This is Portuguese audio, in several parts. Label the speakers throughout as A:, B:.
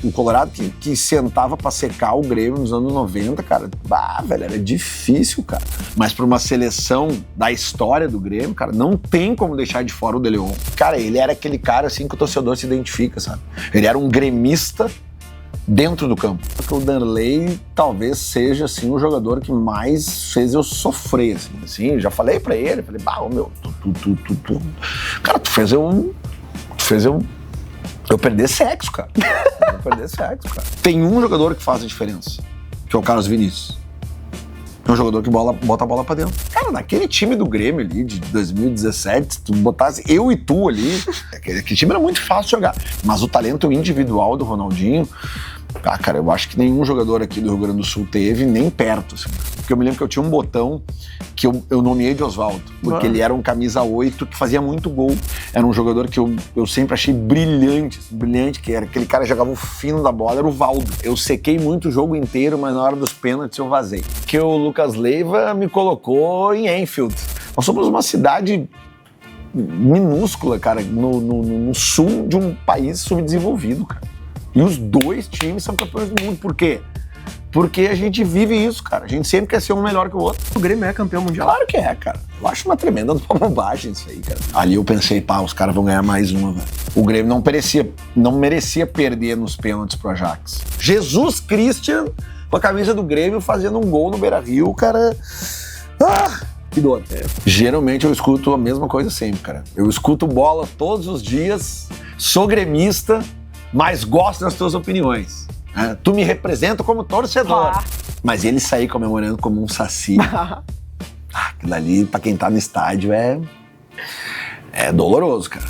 A: O Colorado que sentava pra secar o Grêmio nos anos 90, cara, velho, era difícil, cara. Mas pra uma seleção da história do Grêmio, cara, não tem como deixar de fora o De Leon. Cara, ele era aquele cara, assim, que o torcedor se identifica, sabe? Ele era um gremista dentro do campo. Porque o Danley talvez seja, assim, o jogador que mais fez eu sofrer, assim. Já falei pra ele, falei, meu, cara, tu fez eu perder sexo, cara. Tem um jogador que faz a diferença, que é o Carlos Vinícius. É um jogador que bota a bola pra dentro. Cara, naquele time do Grêmio ali, de 2017, se tu botasse eu e tu ali, aquele time era muito fácil de jogar. Mas o talento individual do Ronaldinho, cara, eu acho que nenhum jogador aqui do Rio Grande do Sul teve, nem perto, assim. Porque eu me lembro que eu tinha um botão que eu nomeei de Oswaldo, porque ele era um camisa 8 que fazia muito gol. Era um jogador que eu sempre achei brilhante, que era aquele cara que jogava o fino da bola, era o Valdo. Eu sequei muito o jogo inteiro, mas na hora dos pênaltis eu vazei. Que o Lucas Leiva me colocou em Enfield. Nós somos uma cidade minúscula, cara, no sul de um país subdesenvolvido, cara. E os dois times são campeões do mundo. Por quê? Porque a gente vive isso, cara. A gente sempre quer ser um melhor que o outro.
B: O Grêmio é campeão mundial?
A: Claro que é, cara. Eu acho uma tremenda bobagem isso aí, cara. Ali eu pensei, os caras vão ganhar mais uma, velho. O Grêmio não merecia perder nos pênaltis pro Ajax. Jesus Christian, com a camisa do Grêmio, fazendo um gol no Beira-Rio, cara... que dor. Geralmente eu escuto a mesma coisa sempre, cara. Eu escuto bola todos os dias, sou gremista, mas gosto das tuas opiniões. Tu me representa como torcedor. Mas ele sair comemorando como um saci. Aquilo ali, pra quem tá no estádio, é doloroso, cara.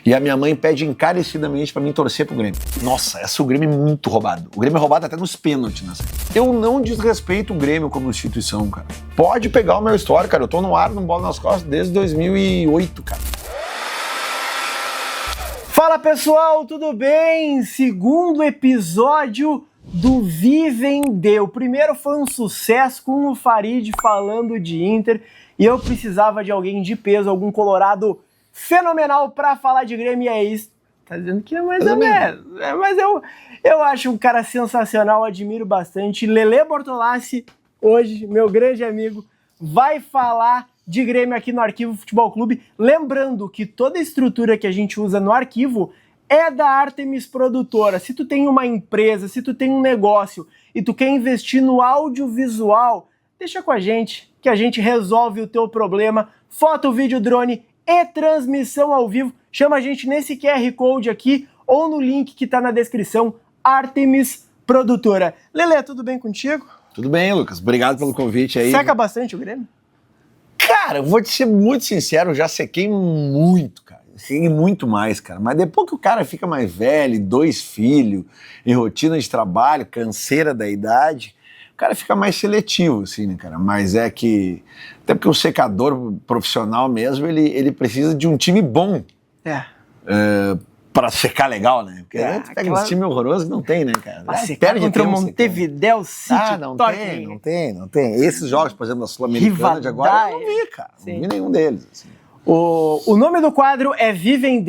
A: E a minha mãe pede encarecidamente pra mim torcer pro Grêmio. Nossa, o Grêmio é muito roubado. O Grêmio é roubado até nos pênaltis, né? Eu não desrespeito o Grêmio como instituição, cara. Pode pegar o meu histórico, cara. Eu tô no ar, no Bola nas Costas desde 2008, cara.
B: Fala pessoal, tudo bem? Segundo episódio do Vivem. O primeiro foi um sucesso com o Farid falando de Inter e eu precisava de alguém de peso, algum colorado fenomenal pra falar de Grêmio e é isso. Tá dizendo que é mais ou menos. Mas eu acho um cara sensacional, admiro bastante. Lelê Bortolassi, hoje, meu grande amigo, vai falar de Grêmio aqui no Arquivo Futebol Clube. Lembrando que toda a estrutura que a gente usa no arquivo é da Artemis Produtora. Se tu tem uma empresa, se tu tem um negócio e tu quer investir no audiovisual, deixa com a gente, que a gente resolve o teu problema. Foto, vídeo, drone e transmissão ao vivo. Chama a gente nesse QR Code aqui ou no link que tá na descrição, Artemis Produtora. Lelê, tudo bem contigo?
A: Tudo bem, Lucas. Obrigado pelo convite aí.
B: Seca bastante o Grêmio?
A: Cara, eu vou te ser muito sincero, eu já sequei muito, cara. Sequei muito mais, cara. Mas depois que o cara fica mais velho, 2 filhos, em rotina de trabalho, canseira da idade, o cara fica mais seletivo, assim, né, cara? Mas é que... Até porque o secador profissional mesmo, ele precisa de um time bom. Pra secar legal, né? Porque tu pega uns times horrorosos que não tem, né, cara?
B: Pra secar contra o Montevidéu City.
A: Não tem. Esses jogos, por exemplo, da Sul-Americana de agora, eu não vi, cara. Sim. Não vi nenhum deles. Assim.
B: O nome do quadro é Vivem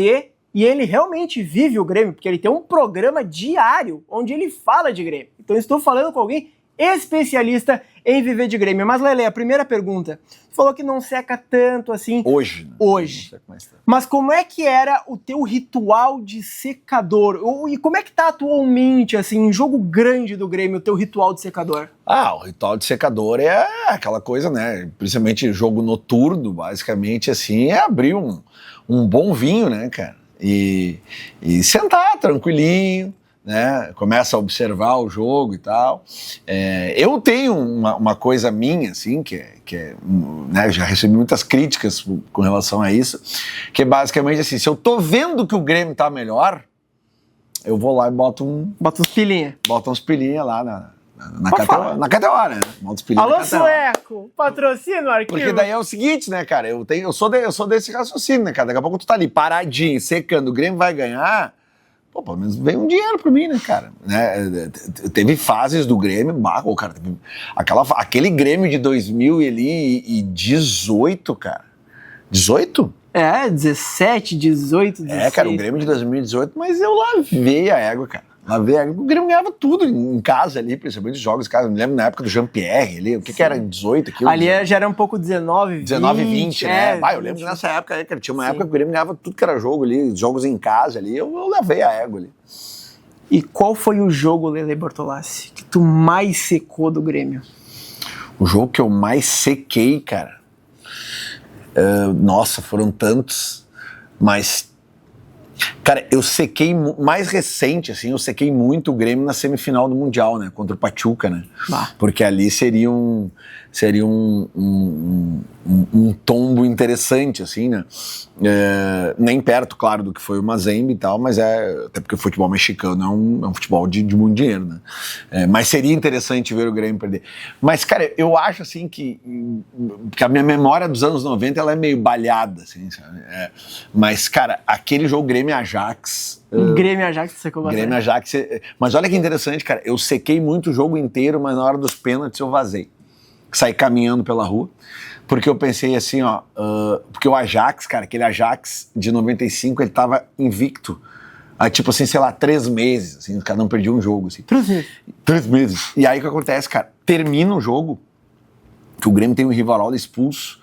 B: e ele realmente vive o Grêmio, porque ele tem um programa diário onde ele fala de Grêmio. Então eu estou falando com alguém especialista em viver de Grêmio. Mas, Lelê, a primeira pergunta. Tu falou que não seca tanto assim.
A: Hoje.
B: Hoje. Não seca mais tanto. Mas como é que era o teu ritual de secador? E como é que tá atualmente, assim, em jogo grande do Grêmio, o teu ritual de secador?
A: O ritual de secador é aquela coisa, né? Principalmente jogo noturno, basicamente, assim, é abrir um bom vinho, né, cara? E sentar tranquilinho, né? Começa a observar o jogo e tal. Eu tenho uma coisa minha, assim, que é né, já recebi muitas críticas com relação a isso, que é basicamente assim, se eu tô vendo que o Grêmio tá melhor, eu vou lá e boto uns pilinha. Bota uns pilinha lá na KTO, né? Bota uns pilinha.
B: Alô, Sueco! Patrocina o Arquivo.
A: Porque daí é o seguinte, né, cara? Eu sou desse raciocínio, né, cara? Daqui a pouco tu tá ali paradinho, secando, o Grêmio vai ganhar. Pelo menos veio um dinheiro pra mim, né, cara? Né? Teve fases do Grêmio, cara, teve aquele Grêmio de 2018, cara. 18?
B: 17, 18, 16.
A: Cara, o Grêmio de 2018, mas eu lavei a égua, cara. Lá ver, o Grêmio ganhava tudo em casa ali, principalmente os jogos em casa. Eu me lembro na época do Jean-Pierre ali, o que era 18 aqui?
B: Ali já era um pouco 19, 20.
A: 19 e 20, né? Eu lembro que nessa época aí, cara, tinha uma época que o Grêmio ganhava tudo que era jogo ali, jogos em casa ali, eu levei a égua ali.
B: E qual foi o jogo, Lele Bortolassi, que tu mais secou do Grêmio?
A: O jogo que eu mais sequei, cara, nossa, foram tantos, mas, cara, eu sequei, mais recente, assim, eu sequei muito o Grêmio na semifinal do Mundial, né, contra o Pachuca, né, porque ali seria um tombo interessante, assim, né, nem perto, claro, do que foi o Mazembe e tal, mas até porque o futebol mexicano é um futebol de muito dinheiro, né, mas seria interessante ver o Grêmio perder. Mas, cara, eu acho, assim, que a minha memória dos anos 90, ela é meio balhada, assim, sabe, mas, cara, aquele jogo Grêmio-Ajax...
B: Grêmio-Ajax secou bastante.
A: Grêmio-Ajax, mas olha que interessante, cara, eu sequei muito o jogo inteiro, mas na hora dos pênaltis eu vazei. Saí caminhando pela rua, porque eu pensei assim, ó, porque o Ajax, cara, aquele Ajax de 95, ele tava invicto há, tipo assim, sei lá, 3 meses, assim, o cara não perdia um jogo, assim. 3 meses. E aí o que acontece, cara, termina o jogo, que o Grêmio tem um Rivaldo expulso,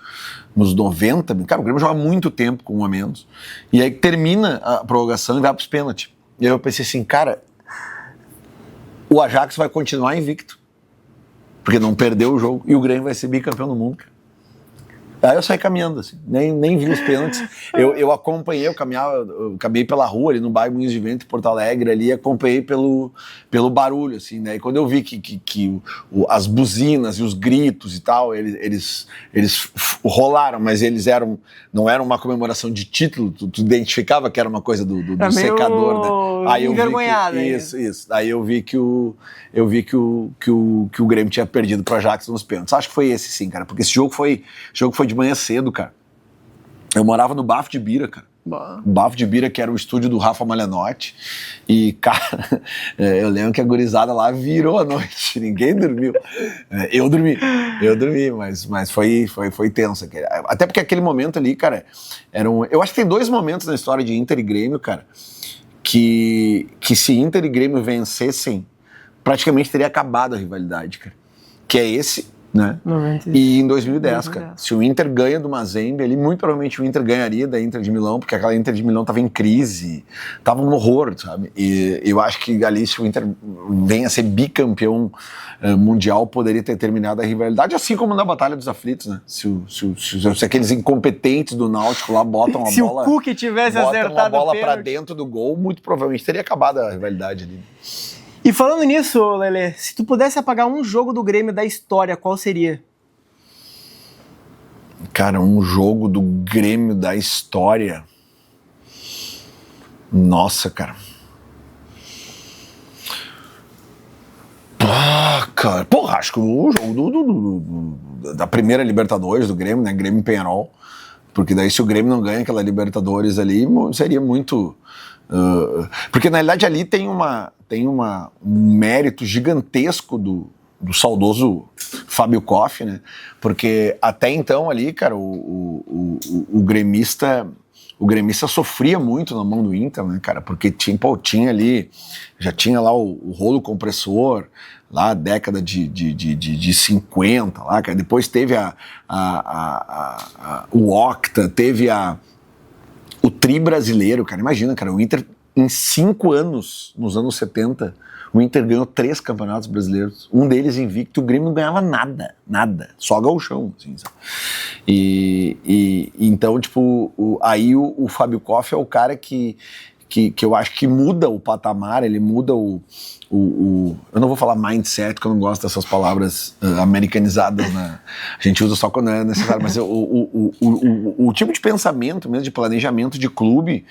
A: nos 90, cara, o Grêmio joga muito tempo com um a menos, e aí termina a prorrogação e vai pros pênaltis. E aí eu pensei assim, cara, o Ajax vai continuar invicto, porque não perdeu o jogo, e o Grêmio vai ser bicampeão do mundo, cara. Aí eu saí caminhando, assim, nem vi os pênaltis. Eu acompanhei, eu caminhei pela rua ali no bairro Moinhos de Vento, em Porto Alegre, ali, acompanhei pelo barulho, assim, né? E quando eu vi que as buzinas e os gritos e tal, eles rolaram, mas eles não era uma comemoração de título, tu identificava que era uma coisa do secador, né? Aí eu
B: envergonhado,
A: vi isso. Aí eu vi que o Grêmio tinha perdido pro Ajax nos pênaltis. Acho que foi esse, sim, cara, porque esse jogo foi de manhã cedo, cara. Eu morava no Bafo de Bira, cara. O Bafo de Bira, que era o estúdio do Rafa Malenotti. E, cara, eu lembro que a gurizada lá virou a noite. Ninguém dormiu. Eu dormi, mas foi tenso. Até porque aquele momento ali, cara, eu acho que tem 2 momentos na história de Inter e Grêmio, cara, que se Inter e Grêmio vencessem, praticamente teria acabado a rivalidade, cara. Que é esse, né? 90. E em 2010, cara, se o Inter ganha do Mazembe, ali muito provavelmente o Inter ganharia da Inter de Milão, porque aquela Inter de Milão tava em crise, tava um horror, sabe? E eu acho que ali, se o Inter venha a ser bicampeão mundial, poderia ter terminado a rivalidade, assim como na Batalha dos Aflitos, né? Se aqueles incompetentes do Náutico lá botam a bola...
B: Se o Cook tivesse acertado
A: a bola pra dentro do gol, muito provavelmente teria acabado a rivalidade ali.
B: E falando nisso, Lele, se tu pudesse apagar um jogo do Grêmio da história, qual seria?
A: Cara, um jogo do Grêmio da história... Nossa, cara. Cara. Porra, acho que o jogo da primeira Libertadores do Grêmio, né? Grêmio e Peñarol. Porque daí se o Grêmio não ganha aquela Libertadores ali, seria muito... porque na realidade ali tem um mérito gigantesco do saudoso Fábio Koff, né? Porque até então ali, cara, o gremista sofria muito na mão do Inter, né, cara? Porque tinha ali, já tinha lá o rolo compressor, lá década de 50, lá, cara. Depois teve o Octa, teve o Tri brasileiro, cara. Imagina, cara, o Inter em 5 anos, nos anos 70, o Inter ganhou 3 campeonatos brasileiros, um deles invicto, o Grêmio não ganhava nada, só gauchão, assim, sabe? E então, tipo, aí o Fábio Koff é o cara que eu acho que muda o patamar, ele muda eu não vou falar mindset, porque eu não gosto dessas palavras americanizadas, né? A gente usa só quando é necessário, mas o tipo de pensamento mesmo, de planejamento de clube,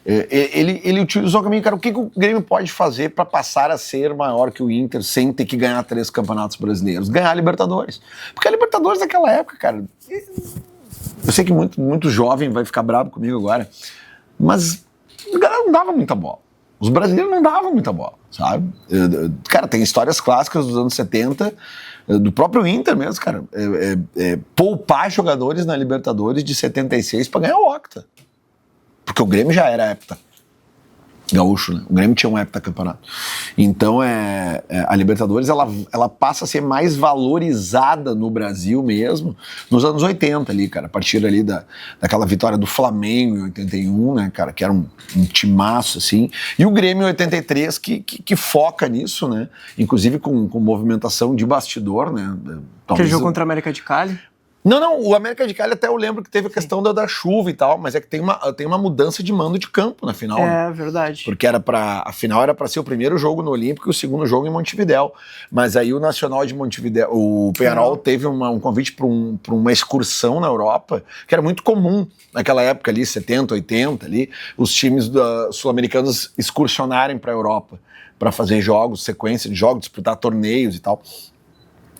A: ele utilizou o caminho, cara, o que o Grêmio pode fazer para passar a ser maior que o Inter sem ter que ganhar 3 campeonatos brasileiros? Ganhar a Libertadores. Porque a Libertadores naquela época, cara, eu sei que muito jovem vai ficar bravo comigo agora, mas a galera não dava muita bola. Os brasileiros não davam muita bola, sabe? Cara, tem histórias clássicas dos anos 70, do próprio Inter mesmo, cara. Poupar jogadores na Libertadores de 76 para ganhar o Octa. Porque o Grêmio já era hepta. Gaúcho, né? O Grêmio tinha um heptacampeonato. Então, a Libertadores, ela passa a ser mais valorizada no Brasil mesmo nos anos 80 ali, cara. A partir ali daquela vitória do Flamengo em 81, né, cara? Que era um timaço, assim. E o Grêmio em 83 que foca nisso, né? Inclusive com movimentação de bastidor, né?
B: Que jogou contra a América de Cali?
A: Não, o América de Cali até eu lembro que teve a questão da chuva e tal, mas é que tem uma mudança de mando de campo na final.
B: É,
A: né?
B: verdade.
A: Porque a final era para ser o primeiro jogo no Olímpico e o segundo jogo em Montevidéu. Mas aí o Nacional de Montevidéu, o Peñarol teve um convite para uma excursão na Europa, que era muito comum naquela época ali, 70, 80 ali, os times sul-americanos excursionarem para a Europa para fazer jogos, sequência de jogos, disputar torneios e tal.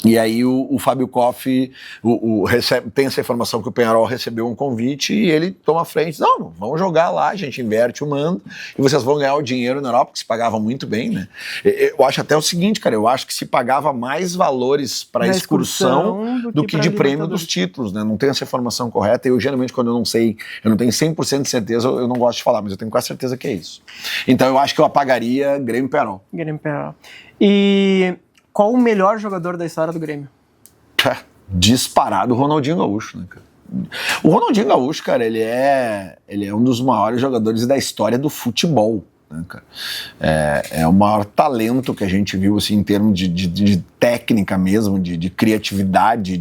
A: E aí o Fábio Koff tem essa informação que o Peñarol recebeu um convite e ele toma a frente. Não, vamos jogar lá, a gente inverte o mando e vocês vão ganhar o dinheiro na Europa, que se pagava muito bem, né? Eu acho até o seguinte, cara, eu acho que se pagava mais valores para a excursão do que de prêmio dos títulos, né? Não tenho essa informação correta e eu geralmente quando eu não sei, eu não tenho 100% de certeza, eu não gosto de falar, mas eu tenho quase certeza que é isso. Então eu acho que eu apagaria Grêmio e Peñarol.
B: Grêmio e Peñarol. E qual o melhor jogador da história do Grêmio?
A: Disparado o Ronaldinho Gaúcho, né, cara? O Ronaldinho Gaúcho, cara, ele é um dos maiores jogadores da história do futebol, né, cara? É o maior talento que a gente viu, assim, em termos de técnica mesmo, de criatividade,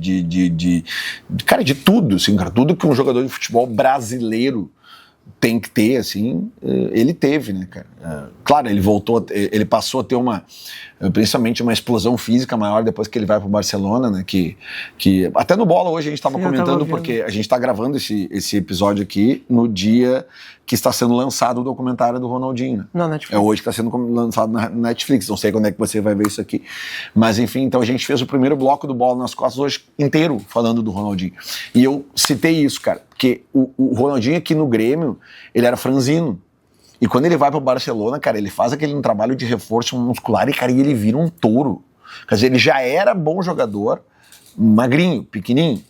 A: cara, de tudo, assim, cara, tudo que um jogador de futebol brasileiro tem que ter, assim, ele teve, né, cara? Claro, ele passou a ter principalmente uma explosão física maior depois que ele vai pro Barcelona, né, que até no Bola hoje a gente estava comentando, porque a gente está gravando esse episódio aqui no dia que está sendo lançado o documentário do Ronaldinho, né?
B: Na Netflix.
A: É hoje que está sendo lançado na Netflix, não sei quando é que você vai ver isso aqui. Mas enfim, então a gente fez o primeiro bloco do Bola nas Costas hoje inteiro falando do Ronaldinho. E eu citei isso, cara, porque o Ronaldinho aqui no Grêmio, ele era franzino. E quando ele vai pro Barcelona, cara, ele faz aquele trabalho de reforço muscular e, cara, ele vira um touro. Quer dizer, ele já era bom jogador, magrinho, pequenininho.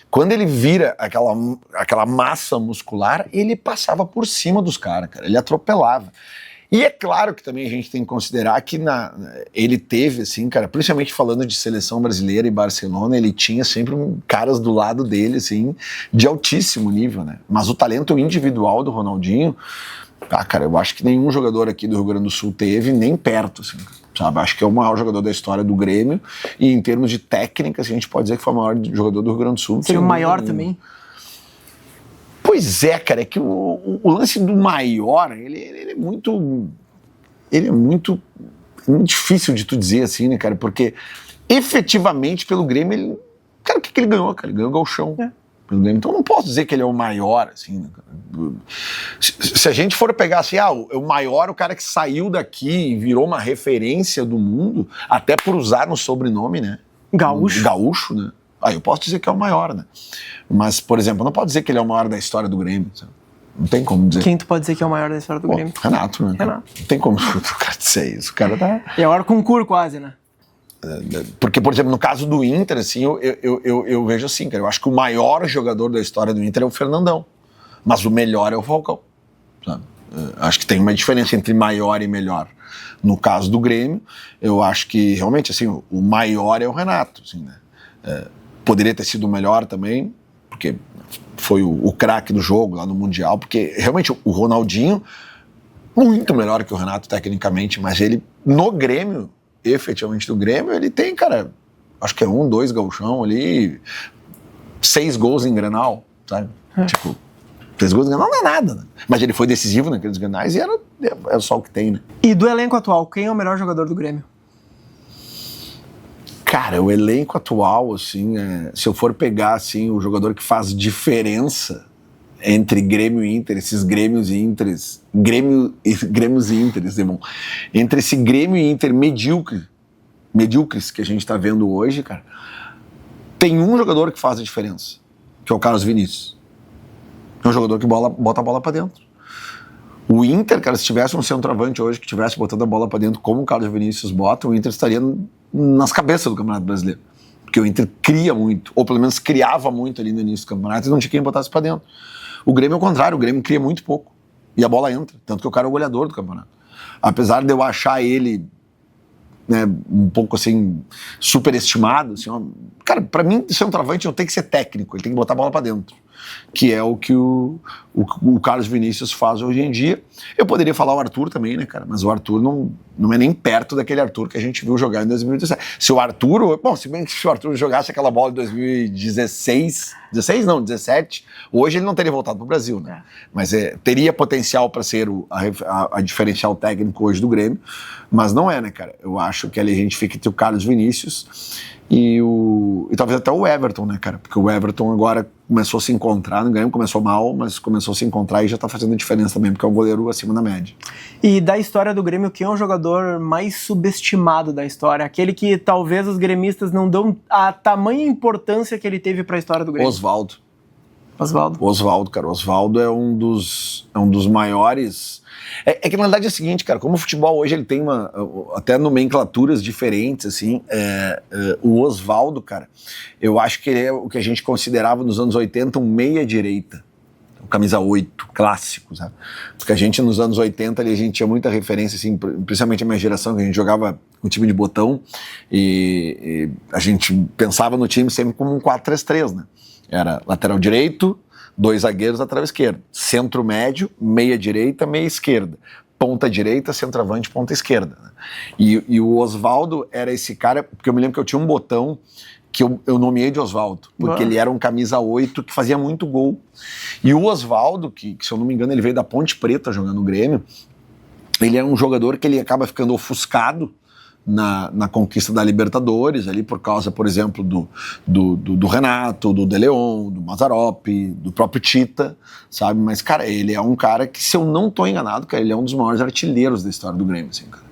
A: Quando ele vira aquela massa muscular, ele passava por cima dos caras, cara. Ele atropelava. E é claro que também a gente tem que considerar que ele teve, assim, cara, principalmente falando de seleção brasileira e Barcelona, ele tinha sempre caras do lado dele, assim, de altíssimo nível, né? Mas o talento individual do Ronaldinho, cara, eu acho que nenhum jogador aqui do Rio Grande do Sul teve, nem perto, assim, sabe? Acho que é o maior jogador da história do Grêmio e em termos de técnicas, a gente pode dizer que foi o maior jogador do Rio Grande do Sul.
B: Seria o maior também?
A: Pois é, cara, é que o lance do maior, ele é muito difícil de tu dizer assim, né, cara, porque efetivamente pelo Grêmio, cara, o que ele ganhou, cara? Ele ganhou o Gauchão. Então não posso dizer que ele é o maior, assim, né? Se a gente for pegar assim, o maior, o cara que saiu daqui e virou uma referência do mundo, até por usar no sobrenome, né? Gaúcho, né? Eu posso dizer que é o maior, né? Mas, por exemplo, não pode dizer que ele é o maior da história do Grêmio, sabe? Não tem como dizer.
B: Quem tu pode dizer que é o maior da história do Grêmio?
A: Renato, né? Renato. Não tem como o cara dizer isso. O cara tá...
B: É a hora concurso quase, né?
A: Porque, por exemplo, no caso do Inter, assim, eu vejo assim, cara, eu acho que o maior jogador da história do Inter é o Fernandão, mas o melhor é o Falcão, sabe? Acho que tem uma diferença entre maior e melhor. No caso do Grêmio, eu acho que realmente, assim, o maior é o Renato, assim, né? Poderia ter sido o melhor também, porque foi o craque do jogo lá no Mundial, porque realmente o Ronaldinho, muito melhor que o Renato tecnicamente, mas ele, no Grêmio, efetivamente do Grêmio, ele tem, cara, acho que é 2 gauchão ali, 6 gols em Grenal, sabe? Tipo, 6 gols em Grenal não é nada, né? Mas ele foi decisivo naqueles Grenais e é só o que tem, né?
B: E do elenco atual, quem é o melhor jogador do Grêmio?
A: Cara, o elenco atual, assim, se eu for pegar, assim, o jogador que faz diferença entre Grêmio e Inter, esses Grêmios e Interes, Grêmios e Interes, irmão, entre esse Grêmio e Inter medíocres que a gente tá vendo hoje, cara, tem um jogador que faz a diferença, que é o Carlos Vinícius. É um jogador que bota a bola pra dentro. O Inter, cara, se tivesse um centroavante hoje que tivesse botando a bola pra dentro como o Carlos Vinícius bota, o Inter estaria nas cabeças do Campeonato Brasileiro. Porque o Inter cria muito, ou pelo menos criava muito ali no início do campeonato e não tinha quem botasse pra dentro. O Grêmio é o contrário, o Grêmio cria muito pouco. E a bola entra. Tanto que o cara é o goleador do campeonato. Apesar de eu achar ele, né, um pouco assim, superestimado, assim, ó, cara, pra mim, centroavante não tem que ser técnico, ele tem que botar a bola pra dentro, que é o que o Carlos Vinícius faz hoje em dia. Eu poderia falar o Arthur também, né, cara, mas o Arthur não é nem perto daquele Arthur que a gente viu jogar em 2017. Se o Arthur, bom, se bem que se o Arthur jogasse aquela bola em 2016, 16 não, 17, hoje ele não teria voltado pro Brasil, né, mas teria potencial para ser a diferencial técnico hoje do Grêmio, mas não é, né, cara. Eu acho que ali a gente fica entre o Carlos Vinícius e talvez até o Everton, né, cara? Porque o Everton agora começou a se encontrar no Grêmio, começou mal, mas começou a se encontrar e já tá fazendo diferença também, porque é um goleiro acima da média.
B: E da história do Grêmio, quem é o jogador mais subestimado da história? Aquele que talvez os gremistas não dão a tamanha importância que ele teve pra história do Grêmio.
A: Osvaldo, cara. Osvaldo é um dos maiores. É que na verdade é o seguinte, cara, como o futebol hoje ele tem até nomenclaturas diferentes, assim, o Osvaldo, cara, eu acho que ele é o que a gente considerava nos anos 80 um meia-direita, o camisa 8, clássico, sabe? Porque a gente nos anos 80 ali, a gente tinha muita referência, assim, principalmente a minha geração, que a gente jogava com time de botão e a gente pensava no time sempre como um 4-3-3, né? Era lateral direito, 2 zagueiros, lateral esquerdo, centro médio, meia direita, meia esquerda, ponta direita, centroavante, ponta esquerda, né? E o Osvaldo era esse cara, porque eu me lembro que eu tinha um botão que eu nomeei de Osvaldo, porque ele era um camisa 8 que fazia muito gol. E o Osvaldo, que se eu não me engano ele veio da Ponte Preta jogando no Grêmio, ele é um jogador que ele acaba ficando ofuscado na conquista da Libertadores, ali por causa, por exemplo, do Renato, do De Leon, do Mazzaropi, do próprio Tita, sabe? Mas, cara, ele é um cara que, se eu não tô enganado, cara, ele é um dos maiores artilheiros da história do Grêmio, assim, cara.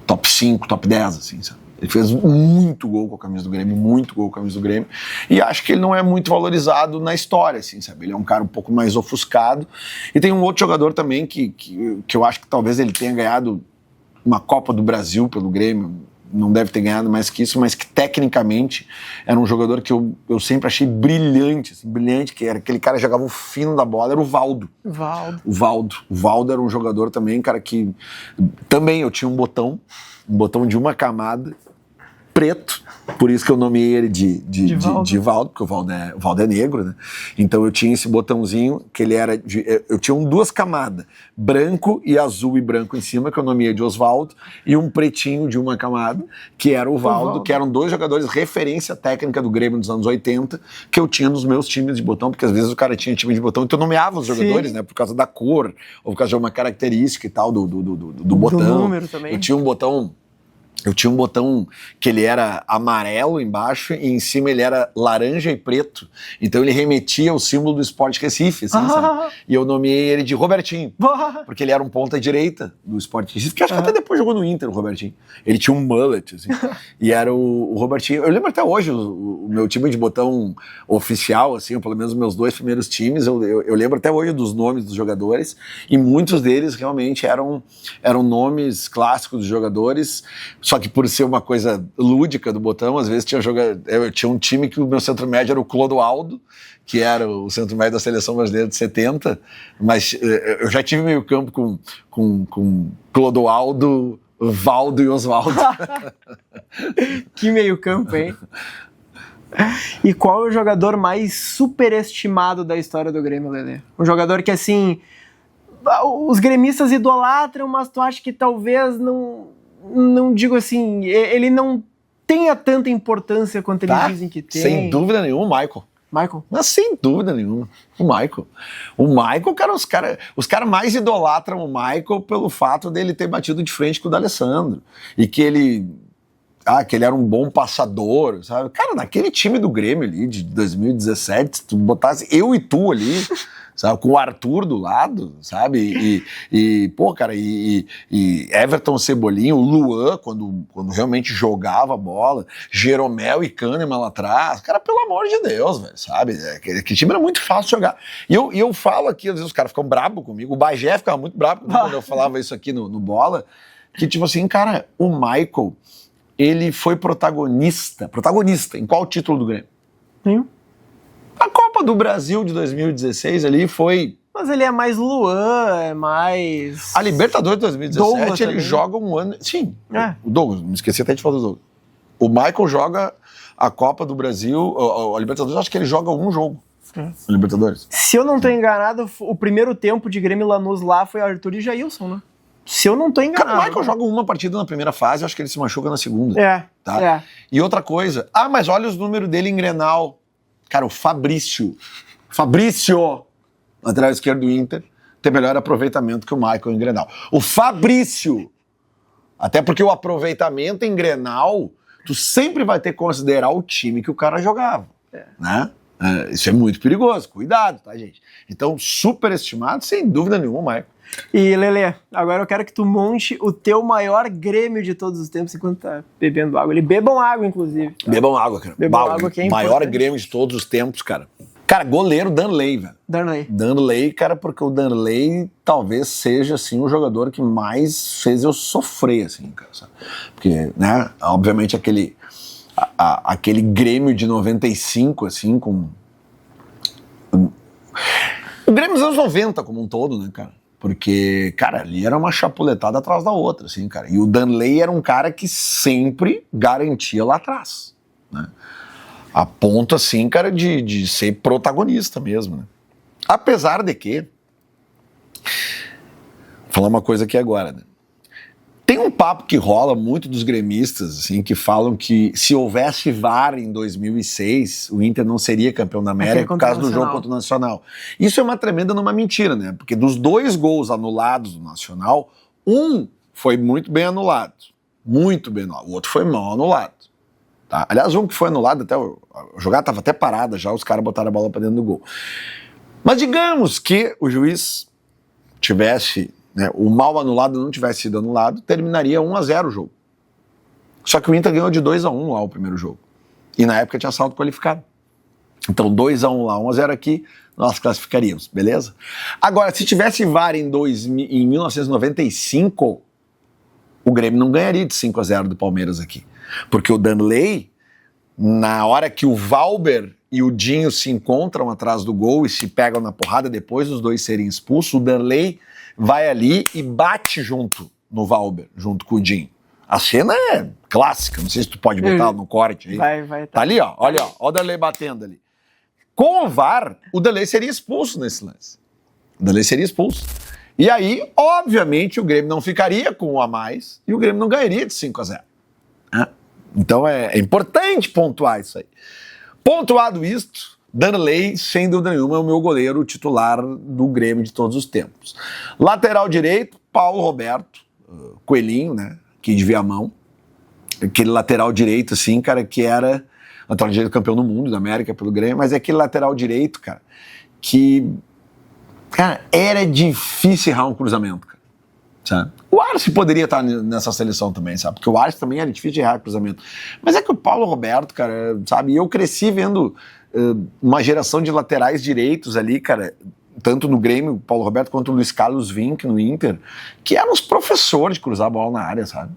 A: Top 5, top 10, assim, sabe? Ele fez muito gol com a camisa do Grêmio, muito gol com a camisa do Grêmio, e acho que ele não é muito valorizado na história, assim, sabe? Ele é um cara um pouco mais ofuscado. E tem um outro jogador também que eu acho que talvez ele tenha ganhado uma Copa do Brasil pelo Grêmio, não deve ter ganhado mais que isso, mas que tecnicamente era um jogador que eu sempre achei brilhante, assim, brilhante, que era aquele cara que jogava o fino da bola, era o Valdo. O Valdo era um jogador também, cara, que também eu tinha um botão de uma camada, preto, por isso que eu nomeei ele de Valdo, porque o Valdo é negro, né? Então eu tinha esse botãozinho, que ele era eu tinha 2 camadas, branco e azul e branco em cima, que eu nomeei de Osvaldo, e um pretinho de uma camada, que era o Valdo, que eram 2 jogadores referência técnica do Grêmio dos anos 80, que eu tinha nos meus times de botão, porque às vezes o cara tinha time de botão, então eu nomeava os jogadores, né? Por causa da cor, ou por causa de uma característica e tal do botão.
B: Do número também.
A: Eu tinha um botão que ele era amarelo embaixo e em cima ele era laranja e preto. Então ele remetia ao símbolo do Sport Recife, assim, sabe? E eu nomeei ele de Robertinho, porque ele era um ponta direita do Sport Recife, que acho que até depois jogou no Inter, o Robertinho. Ele tinha um mullet, assim, e era o Robertinho. Eu lembro até hoje o meu time de botão oficial, assim, pelo menos os meus 2 primeiros times, eu lembro até hoje dos nomes dos jogadores, e muitos deles realmente eram nomes clássicos dos jogadores. Só que por ser uma coisa lúdica do botão, às vezes eu tinha um time que o meu centro médio era o Clodoaldo, que era o centro médio da seleção brasileira de 70, mas eu já tive meio campo com Clodoaldo, Valdo e Osvaldo.
B: Que meio campo, hein? E qual é o jogador mais superestimado da história do Grêmio, Lelê? Um jogador que, assim, os gremistas idolatram, mas tu acha que talvez não digo assim, ele não tenha tanta importância quanto eles dizem que tem.
A: Sem dúvida nenhuma, o Michael. Mas sem dúvida nenhuma, o Michael, cara, os caras mais idolatram o Michael pelo fato dele ter batido de frente com o D'Alessandro. E que ele era um bom passador, sabe? Cara, naquele time do Grêmio ali, de 2017, se tu botasse eu e tu ali, sabe? Com o Arthur do lado, sabe? Pô, cara, e Everton, Cebolinha, o Luan, quando realmente jogava a bola, Jeromel e Kahneman lá atrás, cara, pelo amor de Deus, velho, sabe? Aquele time era muito fácil de jogar. E eu falo aqui, às vezes os caras ficam bravos comigo, o Bagé ficava muito bravo comigo quando eu falava isso aqui no Bola, que tipo assim, cara, o Michael, ele foi protagonista em qual título do Grêmio?
B: Sim.
A: A Copa do Brasil de 2016 ali foi
B: Mas ele é mais Luan, é mais...
A: A Libertadores de 2017,
B: Douglas
A: ele
B: também.
A: joga um ano... Sim,
B: É.
A: o Douglas, me esqueci até de falar do Douglas. O Michael joga a Copa do Brasil, a Libertadores, acho que ele joga um jogo. A Libertadores.
B: Se eu não tô enganado, o primeiro tempo de Grêmio e Lanús lá foi Arthur e Jailson, né? Se eu não tô enganado.
A: Cara, o Michael joga uma partida na primeira fase, acho que ele se machuca na segunda.
B: É,
A: Tá?
B: é.
A: E outra coisa, mas olha os números dele em Grenal. Cara, o Fabrício, lateral esquerdo do Inter, tem melhor aproveitamento que o Michael em Grenal. O Fabrício! Até porque o aproveitamento em Grenal, tu sempre vai ter que considerar o time que o cara jogava. Né? Isso é muito perigoso, cuidado, tá, gente? Então, superestimado, sem dúvida nenhuma, o Michael.
B: E, Lelê, agora eu quero que tu monte o teu maior Grêmio de todos os tempos enquanto tá bebendo água. Ele bebam água, inclusive. Tá?
A: Bebam água, cara.
B: Bebam água, que é
A: maior
B: importante.
A: Grêmio de todos os tempos, cara. Cara, goleiro Danley, velho. Danley, cara, porque o Danley talvez seja, assim, o jogador que mais fez eu sofrer, assim, cara, sabe? Porque, né, obviamente aquele Grêmio de 95, assim, com... O Grêmio dos anos 90 como um todo, né, cara? Porque, cara, ali era uma chapuletada atrás da outra, assim, cara. E o Danley era um cara que sempre garantia lá atrás, né? A ponto, assim, cara, de ser protagonista mesmo, né? Apesar de que... Vou falar uma coisa aqui agora, né? Tem um papo que rola muito dos gremistas, assim, que falam que se houvesse VAR em 2006, o Inter não seria campeão da América por causa do jogo contra o Nacional. Isso é uma tremenda numa mentira, né? Porque dos 2 gols anulados do Nacional, um foi muito bem anulado. Muito bem anulado. O outro foi mal anulado. Tá? Aliás, um que foi anulado, até a jogada estava até parada já, os caras botaram a bola para dentro do gol. Mas digamos que o juiz tivesse... Né, o mal anulado não tivesse sido anulado, terminaria 1-0 o jogo. Só que o Inter ganhou de 2-1 lá o primeiro jogo. E na época tinha saldo qualificado. Então 2-1 lá, 1-0 aqui, nós classificaríamos, beleza? Agora, se tivesse VAR em 1995, o Grêmio não ganharia de 5-0 do Palmeiras aqui. Porque o Danley, na hora que o Valber e o Dinho se encontram atrás do gol e se pegam na porrada depois dos dois serem expulsos, o Danley vai ali e bate junto no Valber, junto com o Dinho. A cena é clássica, não sei se tu pode botar no corte aí.
B: Vai.
A: Tá ali, ó, olha o Danley batendo ali. Com o VAR, o Danley seria expulso nesse lance. O Danley seria expulso. E aí, obviamente, o Grêmio não ficaria com um a mais e o Grêmio não ganharia de 5-0. Né? Então é importante pontuar isso aí. Pontuado isto, Danley, sem dúvida nenhuma, é o meu goleiro titular do Grêmio de todos os tempos. Lateral direito, Paulo Roberto, Coelhinho, né, aqui de Viamão. Aquele lateral direito, assim, cara, que era lateral direito campeão do mundo, da América, pelo Grêmio, mas é aquele lateral direito, cara, que, cara, era difícil errar um cruzamento, cara, sabe? O Arce poderia estar nessa seleção também, sabe? Porque o Arce também era difícil de errar cruzamento. Mas é que o Paulo Roberto, cara, sabe? Eu cresci vendo uma geração de laterais direitos ali, cara, tanto no Grêmio, o Paulo Roberto, quanto o Luiz Carlos Vinck no Inter, que eram os professores de cruzar a bola na área, sabe?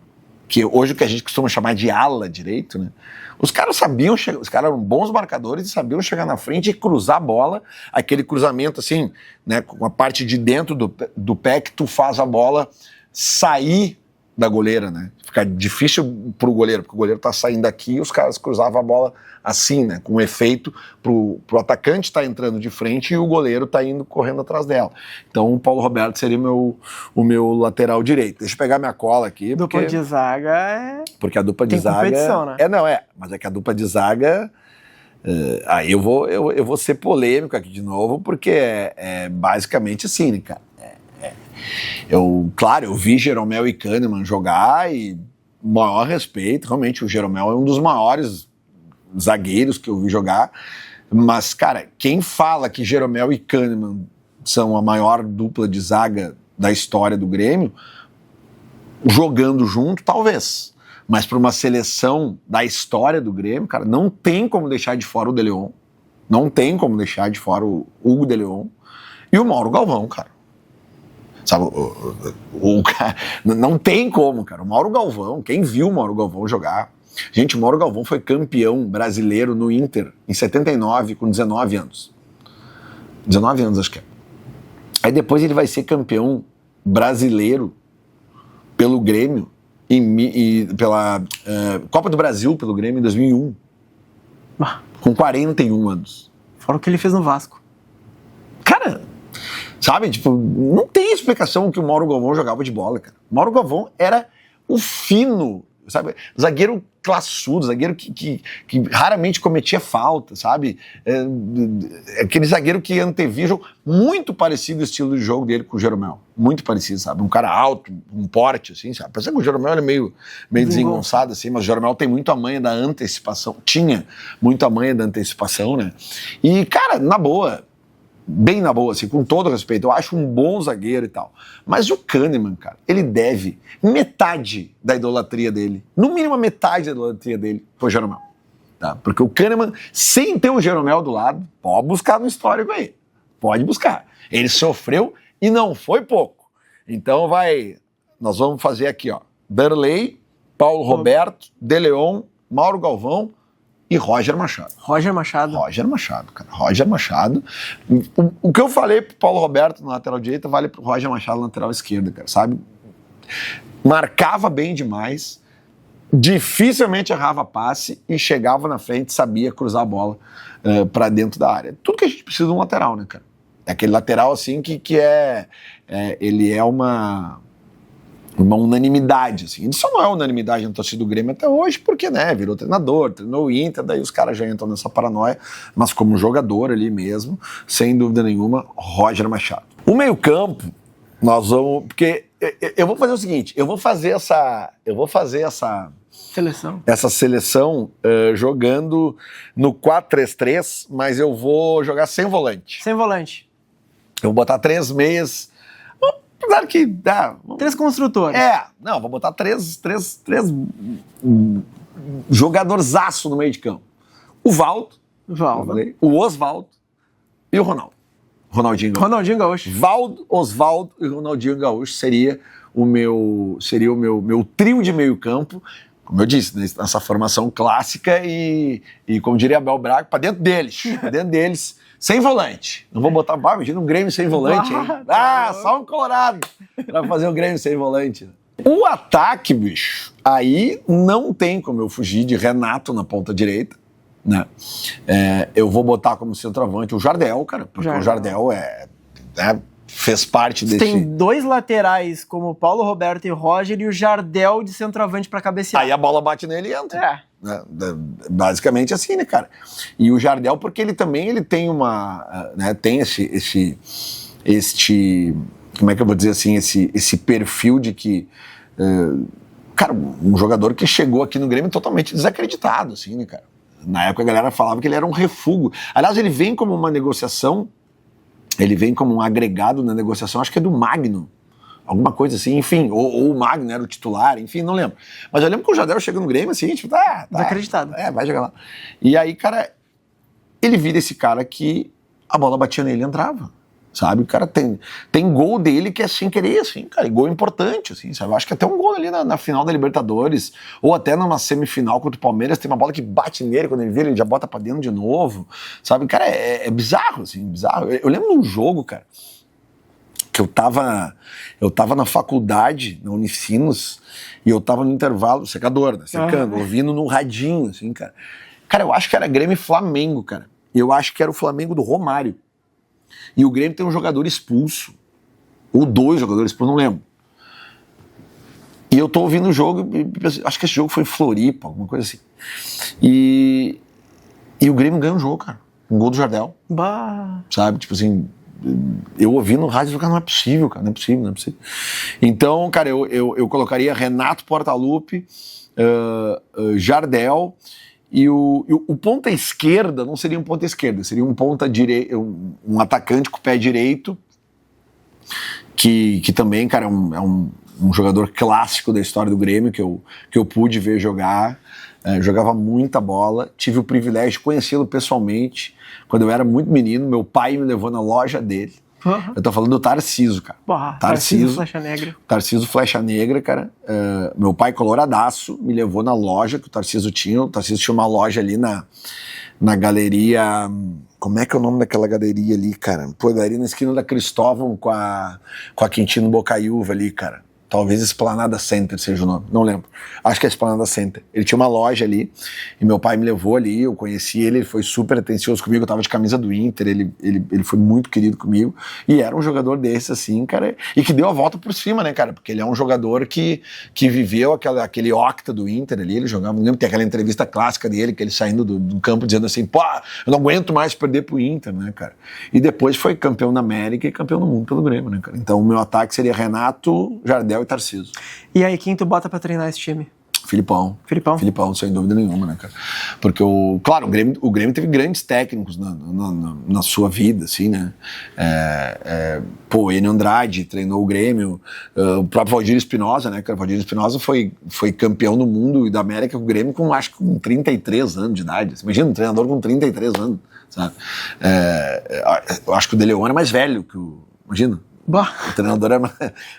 A: Que hoje o que a gente costuma chamar de ala direito, né? Os caras sabiam chegar, os caras eram bons marcadores e sabiam chegar na frente e cruzar a bola, aquele cruzamento assim, né, com a parte de dentro do pé que tu faz a bola sair da goleira, né? Fica difícil pro goleiro, porque o goleiro tá saindo daqui e os caras cruzavam a bola assim, né? Com efeito pro atacante tá entrando de frente e o goleiro tá indo correndo atrás dela. Então o Paulo Roberto seria o meu lateral direito. Deixa eu pegar minha cola aqui.
B: Dupla de zaga é...
A: Porque a dupla de
B: Tem
A: zaga...
B: competição, né?
A: Mas é que a dupla de zaga... aí eu vou ser polêmico aqui de novo, porque é basicamente assim, né, cara? Claro, eu vi Jeromel e Kahneman jogar e maior respeito, realmente o Jeromel é um dos maiores zagueiros que eu vi jogar, mas, cara, quem fala que Jeromel e Kahneman são a maior dupla de zaga da história do Grêmio, jogando junto, talvez, mas para uma seleção da história do Grêmio, cara, não tem como deixar de fora o De Leon, não tem como deixar de fora o Hugo De Leon e o Mauro Galvão, cara. Sabe, cara, não tem como, cara. O Mauro Galvão, quem viu o Mauro Galvão jogar? Gente, o Mauro Galvão foi campeão brasileiro no Inter em 79, com 19 anos. 19 anos, acho que é. Aí depois ele vai ser campeão brasileiro pelo Grêmio e pela Copa do Brasil pelo Grêmio em 2001. Com 41 anos.
B: Fora o que ele fez no Vasco.
A: Cara, sabe, tipo, não tem explicação que o Mauro Galvão jogava de bola, cara. O Mauro Galvão era o fino, sabe, zagueiro classudo, zagueiro que raramente cometia falta, sabe? Aquele zagueiro que antevia jogo, muito parecido o estilo de jogo dele com o Jeromel. Muito parecido, sabe? Um cara alto, um porte, assim, sabe? Apesar que o Jeromel é meio desengonçado, assim, mas o Jeromel tem muito a manha da antecipação. Tinha muito a manha da antecipação, né? E, cara, na boa, bem na boa, assim, com todo respeito, eu acho um bom zagueiro e tal. Mas o Kahneman, cara, ele deve metade da idolatria dele, no mínimo a metade da idolatria dele, foi o Jeromel. Tá? Porque o Kahneman, sem ter o Jeromel do lado, pode buscar no histórico aí. Pode buscar. Ele sofreu e não foi pouco. Então nós vamos fazer aqui, ó, Darley, Paulo Roberto, De Leon, Mauro Galvão e Roger Machado.
B: Roger Machado,
A: cara. Roger Machado. O que eu falei pro Paulo Roberto na lateral direita vale pro Roger Machado na lateral esquerda, cara, sabe? Marcava bem demais, dificilmente errava passe e chegava na frente, sabia cruzar a bola pra dentro da área. Tudo que a gente precisa de um lateral, né, cara? É aquele lateral, assim, que ele é uma unanimidade, assim. Ele só não é unanimidade na torcida do Grêmio até hoje, porque, né, virou treinador, treinou o Inter, daí os caras já entram nessa paranoia, mas como jogador ali mesmo, sem dúvida nenhuma, Roger Machado. O meio-campo, nós vamos, porque eu vou fazer o seguinte, eu vou fazer essa seleção jogando no 4-3-3, mas eu vou jogar sem volante.
B: Sem volante.
A: Eu vou botar 3 meias. Apesar que dá.
B: 3 construtores.
A: Vou botar três jogadorzaço no meio de campo. O Valdo, o Osvaldo e o Ronaldo. Ronaldinho
B: Gaúcho.
A: Valdo, Osvaldo e Ronaldinho Gaúcho seria o meu trio de meio campo, como eu disse, nessa formação clássica e como diria Abel Braga, pra dentro deles, sem volante. Não vou botar, imagina um Grêmio sem volante, hein? Só um colorado pra fazer um Grêmio sem volante. O ataque, bicho, aí não tem como eu fugir de Renato na ponta direita, né? Eu vou botar como centroavante o Jardel, cara, porque o Jardel fez parte desse...
B: Tem 2 laterais como Paulo Roberto e Roger e o Jardel de centroavante pra cabecear.
A: Aí a bola bate nele e entra. Basicamente assim, né, cara? E o Jardel, porque ele tem uma... tem este como é que eu vou dizer assim, esse perfil de que... cara, um jogador que chegou aqui no Grêmio totalmente desacreditado, assim, né, cara? Na época a galera falava que ele era um refúgio. Aliás, ele vem como uma negociação, ele vem como um agregado na negociação, acho que é do Magno, alguma coisa assim, enfim, ou o Magno era o titular, enfim, não lembro. Mas eu lembro que o Jardel chegou no Grêmio assim, tipo,
B: desacreditado.
A: Vai jogar lá. E aí, cara, ele vira esse cara que a bola batia nele e entrava. Sabe, o cara tem gol dele que é sem querer, assim, cara, e gol importante, assim, sabe, eu acho que até um gol ali na final da Libertadores, ou até numa semifinal contra o Palmeiras, tem uma bola que bate nele, quando ele vira, ele já bota pra dentro de novo, sabe, cara, é bizarro, assim, bizarro. Eu lembro de um jogo, cara, que eu tava na faculdade, na Unicinos, e eu tava no intervalo, secador, né, secando, ouvindo no radinho, assim, cara, eu acho que era Grêmio e Flamengo, cara, eu acho que era o Flamengo do Romário. E o Grêmio tem um jogador expulso, ou 2 jogadores expulsos, não lembro. E eu tô ouvindo o jogo, acho que esse jogo foi em Floripa, alguma coisa assim. E o Grêmio ganha um jogo, cara. Um gol do Jardel. Sabe, tipo assim, eu ouvi no rádio, não é possível, cara, não é possível. Então, cara, eu colocaria Renato Portaluppi, Jardel. E o ponta esquerda não seria um ponta esquerda, seria um ponta direita, um atacante com o pé direito, que também, cara, é um jogador clássico da história do Grêmio, que eu pude ver jogar, jogava muita bola, tive o privilégio de conhecê-lo pessoalmente, quando eu era muito menino, meu pai me levou na loja dele,
B: Uhum.
A: Eu tô falando do Tarciso, cara.
B: Tarciso Flecha Negra.
A: Tarciso Flecha Negra, cara. Meu pai coloradaço me levou na loja que o Tarciso tinha. O Tarciso tinha uma loja ali na galeria... Como é que é o nome daquela galeria ali, cara? Pô, galeria na esquina da Cristóvão com a Quintino Bocaiúva ali, cara. Talvez Esplanada Center seja o nome, não lembro. Acho que é Esplanada Center. Ele tinha uma loja ali e meu pai me levou ali, eu conheci ele foi super atencioso comigo, eu tava de camisa do Inter, ele foi muito querido comigo e era um jogador desse assim, cara, e que deu a volta por cima, né, cara, porque ele é um jogador que viveu aquele octa do Inter ali, ele jogava, não lembro, tem aquela entrevista clássica dele, que ele saindo do campo dizendo assim, pô, eu não aguento mais perder pro Inter, né, cara. E depois foi campeão da América e campeão do mundo pelo Grêmio, né, cara. Então o meu ataque seria Renato, Jardel e Tarciso.
B: E aí, quem tu bota pra treinar esse time?
A: Filipão, sem dúvida nenhuma, né, cara? Porque, claro, o Grêmio teve grandes técnicos na sua vida, assim, né? Enio Andrade treinou o Grêmio, o próprio Valdir Espinosa, né, cara? O Valdir Espinosa foi campeão do mundo e da América com o Grêmio acho que com 33 anos de idade. Você imagina um treinador com 33 anos, sabe? Eu acho que o De Leon era mais velho que imagina? O treinador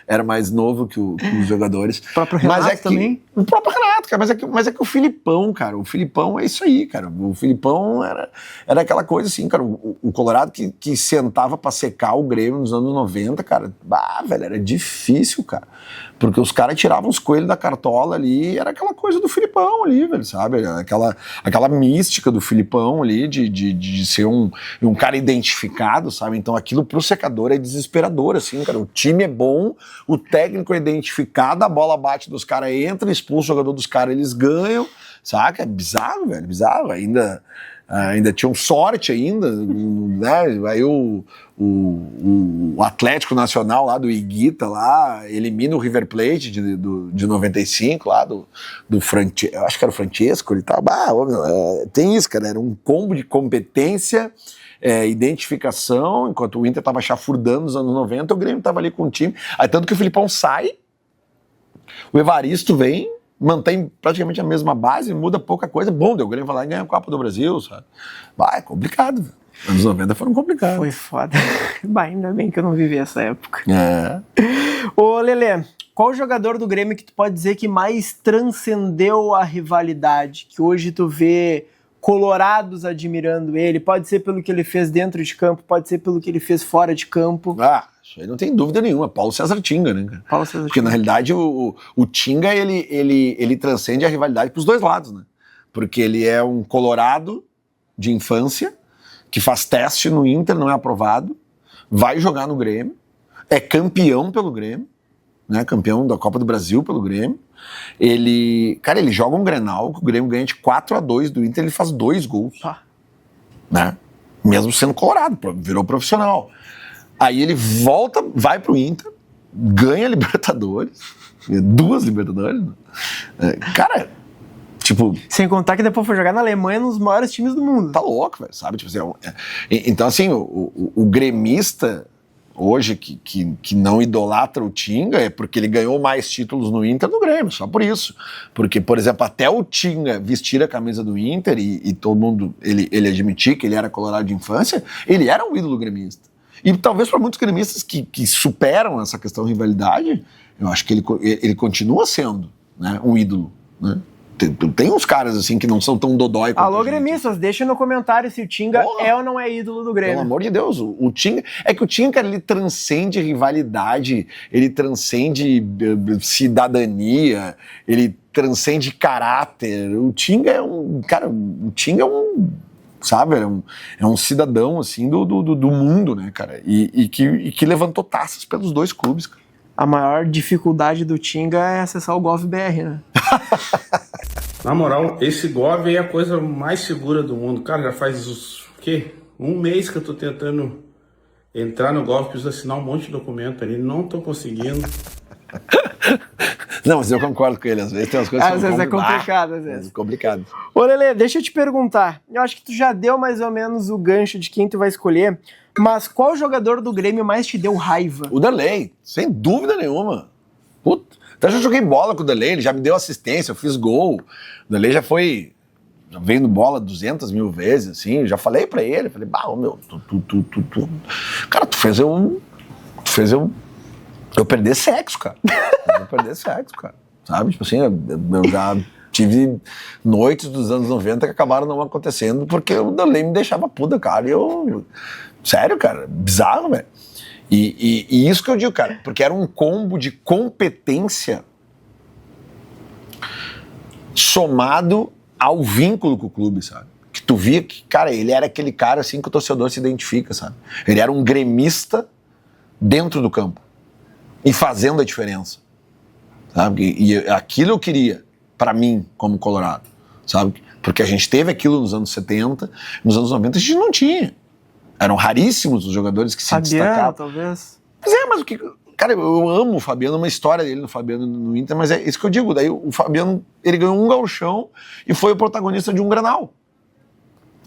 A: era mais novo que os jogadores.
B: O próprio Renato também?
A: O próprio Renato, cara, mas é que o Filipão, cara, o Filipão é isso aí, cara. O Filipão era aquela coisa assim, cara, o Colorado que sentava pra secar o Grêmio nos anos 90, cara, velho, era difícil, cara. Porque os caras tiravam os coelhos da cartola ali, era aquela coisa do Filipão ali, velho, sabe? Aquela mística do Filipão ali, de ser um cara identificado, sabe? Então aquilo pro secador é desesperador, assim, cara. O time é bom, o técnico é identificado, a bola bate dos caras, entra, expulsa o jogador dos caras, eles ganham, saca? É bizarro, velho, bizarro. Ainda tinham sorte ainda, né? Aí o Atlético Nacional lá do Higuita lá elimina o River Plate de 95 lá do eu acho que era o Francesco e tal. Tem isso, cara, era um combo de competência, identificação, enquanto o Inter tava chafurdando nos anos 90, o Grêmio tava ali com o time. Aí tanto que o Filipão sai, o Evaristo vem, mantém praticamente a mesma base, muda pouca coisa. Bom, o Grêmio vai lá e ganha a Copa do Brasil, sabe? É complicado. Anos 90 foram complicados.
B: Foi foda. Ainda bem que eu não vivi essa época. Ô, Lelê, qual jogador do Grêmio que tu pode dizer que mais transcendeu a rivalidade? Que hoje tu vê colorados admirando ele? Pode ser pelo que ele fez dentro de campo, pode ser pelo que ele fez fora de campo.
A: Isso aí não tem dúvida nenhuma. Paulo César Tinga, né, cara?
B: Paulo César
A: Porque,
B: Tinga.
A: na realidade, o Tinga, ele transcende a rivalidade pros dois lados, né? Porque ele é um colorado de infância, que faz teste no Inter, não é aprovado, vai jogar no Grêmio, é campeão pelo Grêmio, né? Campeão da Copa do Brasil pelo Grêmio. Ele joga um Grenal, que o Grêmio ganha de 4-2 do Inter, ele faz 2 gols. Né? Mesmo sendo colorado, virou profissional. Aí ele volta, vai pro Inter, ganha a Libertadores, 2 Libertadores. Cara, tipo... Sem
B: contar que depois foi jogar na Alemanha nos maiores times do mundo.
A: Tá louco, velho, sabe? Tipo assim, então, assim, o gremista hoje que não idolatra o Tinga é porque ele ganhou mais títulos no Inter do Grêmio, só por isso. Porque, por exemplo, até o Tinga vestir a camisa do Inter e todo mundo, ele admitir que ele era colorado de infância, ele era um ídolo gremista. E talvez para muitos gremistas que superam essa questão de rivalidade, eu acho que ele continua sendo, né, um ídolo, né? Tem uns caras assim que não são tão dodói quanto
B: Alô, gremistas, deixa no comentário se o Tinga é ou não é ídolo do Grêmio.
A: Pelo amor de Deus, o Tinga... É que o Tinga, cara, ele transcende rivalidade, ele transcende cidadania, ele transcende caráter. O Tinga é um... Cara, o Tinga é um... Sabe, é um cidadão, assim, do mundo, né, cara? E que levantou taças pelos dois clubes, cara.
B: A maior dificuldade do Tinga é acessar o Gov.br, né?
C: Na moral, esse Gov é a coisa mais segura do mundo. Cara, já faz o quê? 1 mês que eu tô tentando entrar no Gov, preciso assinar um monte de documento ali, não tô conseguindo.
A: Não, mas eu concordo com ele, às vezes tem umas coisas que
B: às vezes é complicado, às vezes.
A: É complicado.
B: Ô, Lelê, deixa eu te perguntar. Eu acho que tu já deu mais ou menos o gancho de quem tu vai escolher, mas qual jogador do Grêmio mais te deu raiva?
A: O Darley, sem dúvida nenhuma. Puta, até já joguei bola com o Darley, ele já me deu assistência, eu fiz gol. O Darley já foi vendo bola 200 mil vezes, assim, já falei pra ele, falei, meu, cara, tu fez eu perder sexo, cara. Eu perder sexo, cara. Sabe? Tipo assim, eu já tive noites dos anos 90 que acabaram não acontecendo porque o Darley me deixava puta, cara. E eu... Sério, cara. Bizarro, velho. E isso que eu digo, cara, porque era um combo de competência somado ao vínculo com o clube, sabe? Que tu via que, cara, ele era aquele cara assim que o torcedor se identifica, sabe? Ele era um gremista dentro do campo e fazendo a diferença, sabe? E aquilo eu queria pra mim como colorado, sabe? Porque a gente teve aquilo nos anos 70, nos anos 90 a gente não tinha. Eram raríssimos os jogadores que se destacavam.
B: Talvez.
A: Mas mas o que... Cara, eu amo o Fabiano, uma história dele no Fabiano no Inter, mas é isso que eu digo. Daí o Fabiano, ele ganhou um gauchão e foi o protagonista de um Grenal,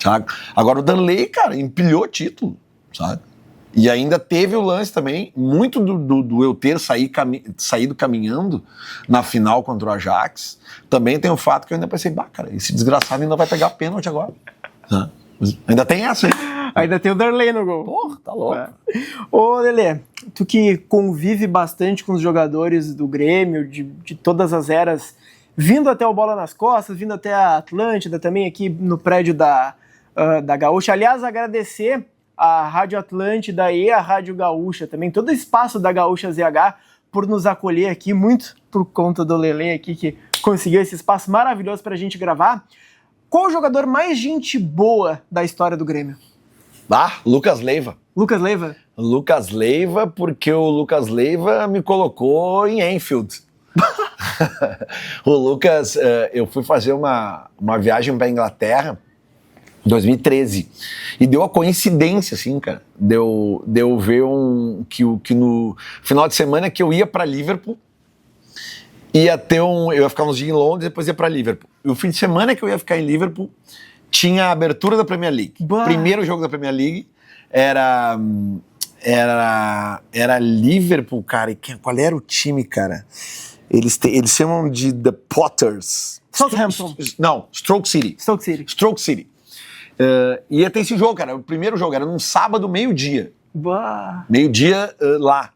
A: sabe? Agora o Darley, cara, empilhou título, sabe? E ainda teve o lance também, muito do eu ter saído caminhando na final contra o Ajax, também tem o fato que eu ainda pensei, cara, esse desgraçado ainda vai pegar pênalti agora, né? Ainda tem essa, hein?
B: Ainda tem o Darley no gol.
A: Porra, tá louco.
B: Ô, Lelê, tu que convive bastante com os jogadores do Grêmio, de todas as eras, vindo até o Bola nas Costas, vindo até a Atlântida, também aqui no prédio da Gaúcha. Aliás, agradecer a Rádio Atlântida e a Rádio Gaúcha também, todo o espaço da Gaúcha ZH, por nos acolher aqui, muito por conta do Lelê aqui, que conseguiu esse espaço maravilhoso pra gente gravar. Qual o jogador mais gente boa da história do Grêmio?
A: Lucas Leiva.
B: Lucas Leiva?
A: Lucas Leiva, porque o Lucas Leiva me colocou em Anfield. O Lucas, eu fui fazer uma viagem para Inglaterra em 2013 e deu a coincidência, assim, cara, deu ver que no final de semana que eu ia para Liverpool, eu ia ficar uns dias em Londres, depois ia para Liverpool. E o fim de semana que eu ia ficar em Liverpool tinha a abertura da Premier League. Primeiro jogo da Premier League era Liverpool, cara. E qual era o time, cara? Eles chamam de The Potters.
B: Southampton.
A: Não, Stoke City. Stoke City. E ia ter esse jogo, cara. O primeiro jogo era num sábado, meio-dia. Meio-dia lá.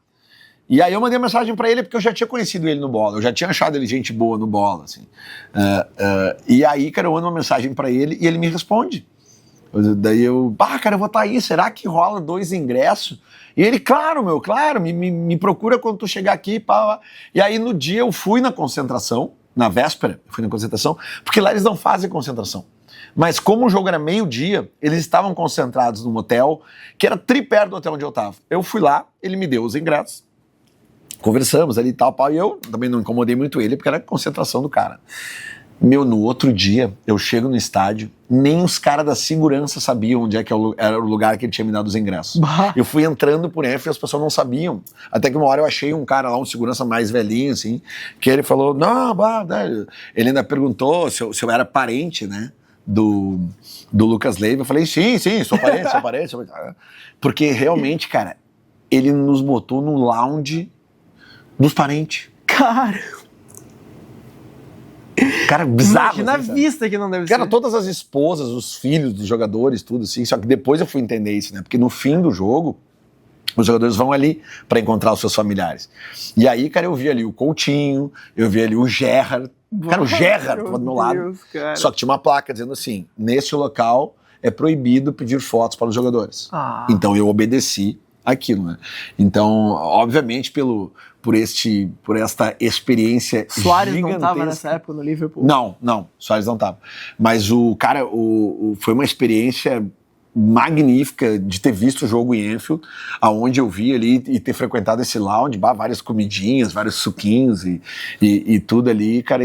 A: E aí eu mandei uma mensagem pra ele porque eu já tinha conhecido ele no Bola, eu já tinha achado ele gente boa no Bola, assim. E aí, cara, eu mando uma mensagem pra ele e ele me responde. Daí eu, cara, eu vou estar aí, será que rola 2 ingressos? E ele, claro, me procura quando tu chegar aqui. E aí no dia eu fui na concentração, na véspera, eu fui na concentração, porque lá eles não fazem concentração. Mas como o jogo era meio-dia, eles estavam concentrados num hotel, que era perto do hotel onde eu tava. Eu fui lá, ele me deu os ingressos, conversamos ali e tal, e eu também não incomodei muito ele, porque era a concentração do cara. No outro dia, eu chego no estádio, nem os caras da segurança sabiam onde é que era o lugar que ele tinha me dado os ingressos. Eu fui entrando por Enfield e as pessoas não sabiam. Até que uma hora eu achei um cara lá, um segurança mais velhinho, assim, que ele falou, ele ainda perguntou se eu era parente, né, do Lucas Leiva. Eu falei, sim, sou parente. Porque realmente, cara, ele nos botou no lounge dos parentes. Cara, bizarro.
B: Imagina
A: assim,
B: a vista que não deve ser.
A: Cara, todas as esposas, os filhos dos jogadores, tudo assim. Só que depois eu fui entender isso, né? Porque no fim do jogo, os jogadores vão ali pra encontrar os seus familiares. E aí, cara, eu vi ali o Coutinho, eu vi ali o Gerrard. Cara, o Gerrard tava do meu lado.
B: Cara.
A: Só que tinha uma placa dizendo assim, nesse local é proibido pedir fotos para os jogadores. Então eu obedeci aquilo, né? Então, obviamente, por esta experiência
B: Suárez
A: gigantesca.
B: não estava nessa época no Liverpool?
A: Não, Suárez não estava. Mas foi uma experiência magnífica de ter visto o jogo em Anfield, aonde eu vi ali e ter frequentado esse lounge, várias comidinhas, vários suquinhos e tudo ali, cara,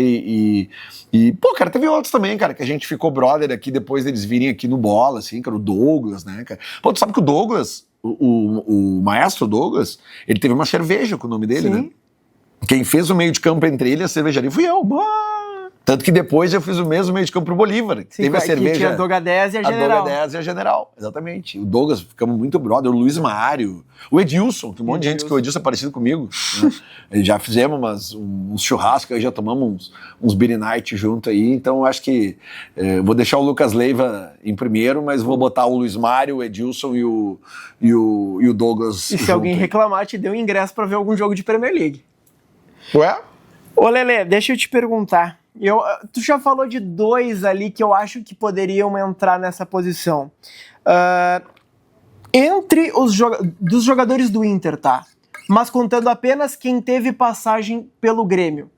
A: pô, cara, teve outros também, cara, que a gente ficou brother aqui depois deles virem aqui no Bola, assim, cara, o Douglas, né, cara. Pô, tu sabe que o Douglas, o maestro Douglas, ele teve uma cerveja com o nome dele, né? Quem fez o meio de campo entre ele e a cervejaria fui eu. Tanto que depois eu fiz o mesmo meio de campo pro Bolívar.
B: Sim,
A: teve a
B: que
A: cerveja...
B: tinha a Doga 10 e a General.
A: A Doga 10 e a General, exatamente. O Douglas, ficamos muito brother, o Luiz Mário, o Edilson, que um monte de gente que o Edilson é parecido comigo. Né? Já fizemos uns churrascos, aí já tomamos uns beer night junto aí, então acho que vou deixar o Lucas Leiva em primeiro, mas vou botar o Luiz Mário, o Edilson e o Douglas.
B: E se alguém reclamar, te deu um ingresso pra ver algum jogo de Premier League.
A: Ué?
B: Ô Lelê, deixa eu te perguntar. Tu já falou de 2 ali que eu acho que poderiam entrar nessa posição. Entre dos jogadores do Inter, tá? Mas contando apenas quem teve passagem pelo Grêmio.